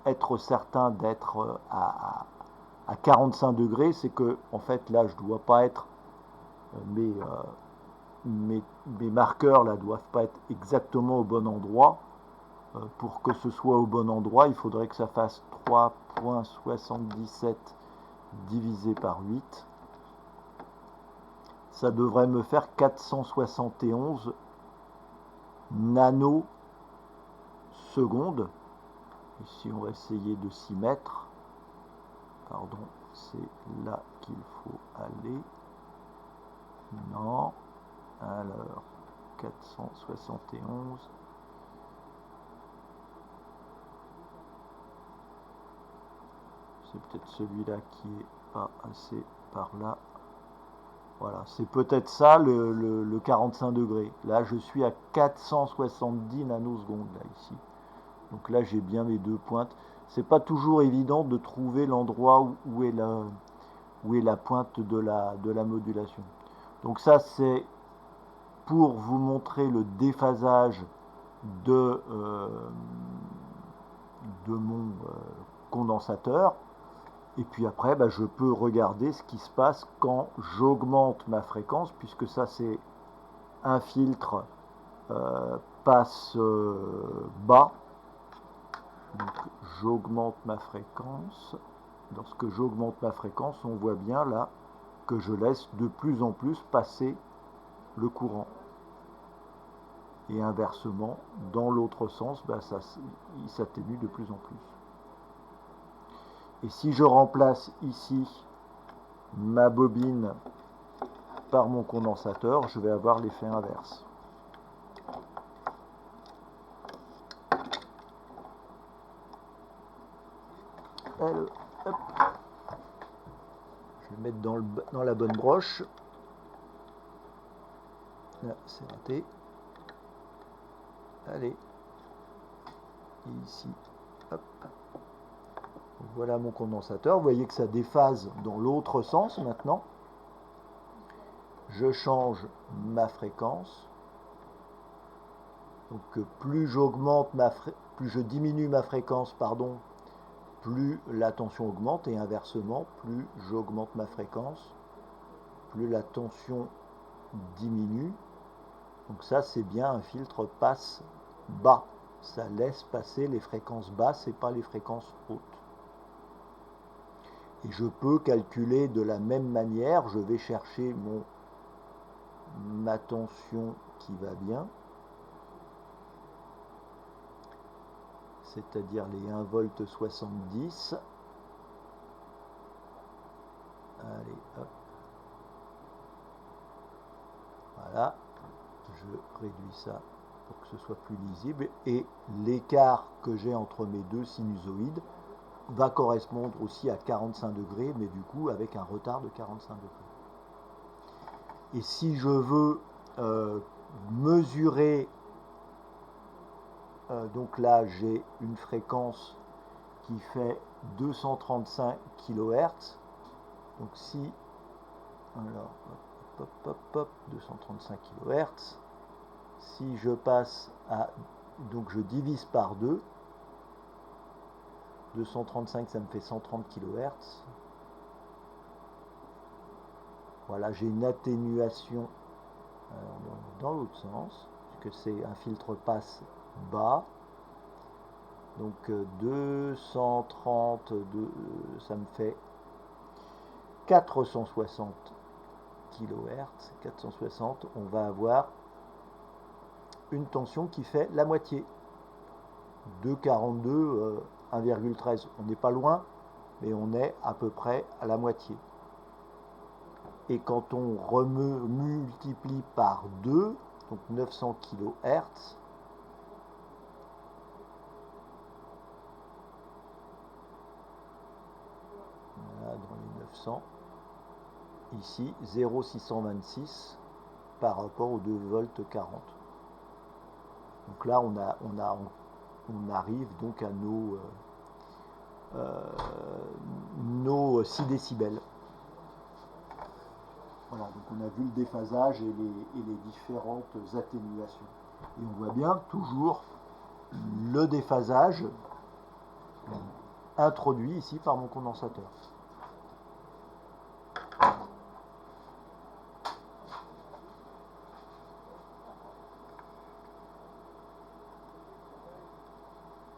être certain d'être à 45 degrés, c'est que en fait là je ne dois pas être, mes marqueurs là doivent pas être exactement au bon endroit. Pour que ce soit au bon endroit, il faudrait que ça fasse 3,77 divisé par 8. Ça devrait me faire 471 nanosecondes. Ici, on va essayer de s'y mettre. Pardon, c'est là qu'il faut aller. Non. Alors, 471. C'est peut-être celui-là qui est pas assez par là. Voilà, c'est peut-être ça le 45 degrés. Là, je suis à 470 nanosecondes, là, ici. Donc là, j'ai bien mes deux pointes. C'est pas toujours évident de trouver l'endroit où est la pointe de la modulation. Donc ça, c'est pour vous montrer le déphasage de mon condensateur. Et puis après, je peux regarder ce qui se passe quand j'augmente ma fréquence, puisque ça c'est un filtre passe bas. Donc j'augmente ma fréquence. Lorsque j'augmente ma fréquence, on voit bien là que je laisse de plus en plus passer le courant. Et inversement, dans l'autre sens, il s'atténue de plus en plus. Et si je remplace ici ma bobine par mon condensateur, je vais avoir l'effet inverse. Alors, hop. Je vais le mettre dans la bonne broche. Là, c'est raté. Allez. Et ici, hop. Voilà mon condensateur. Vous voyez que ça déphase dans l'autre sens maintenant. Je change ma fréquence. Donc plus je diminue ma fréquence, plus la tension augmente, et inversement, plus j'augmente ma fréquence, plus la tension diminue. Donc ça, c'est bien un filtre passe bas. Ça laisse passer les fréquences basses et pas les fréquences hautes. Et je peux calculer de la même manière. Je vais chercher ma tension qui va bien, c'est-à-dire les 1,70 V. Allez, hop. Voilà. Je réduis ça pour que ce soit plus lisible. Et l'écart que j'ai entre mes deux sinusoïdes va correspondre aussi à 45 degrés, mais du coup avec un retard de 45 degrés. Et si je veux mesurer, donc là j'ai une fréquence qui fait 235 kHz. Donc si, alors, hop, 235 kHz. Si je passe donc je divise par 2. 235, ça me fait 130 kHz. Voilà, j'ai une atténuation dans l'autre sens, puisque c'est un filtre passe bas. Donc 230, ça me fait 460 kHz. 460, on va avoir une tension qui fait la moitié. 2,42, 1,13. On n'est pas loin, mais on est à peu près à la moitié. Et quand on multiplie par 2, donc 900 kHz, voilà, dans les 900, ici 0,626 par rapport aux 2 volts 40. Donc là, on arrive donc à nos 6 décibels. Voilà, donc on a vu le déphasage et les différentes atténuations. Et on voit bien toujours le déphasage introduit ici par mon condensateur.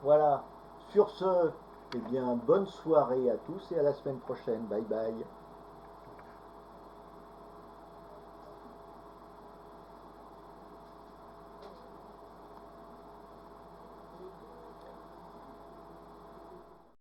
Voilà, sur ce, eh bien, bonne soirée à tous et à la semaine prochaine. Bye bye.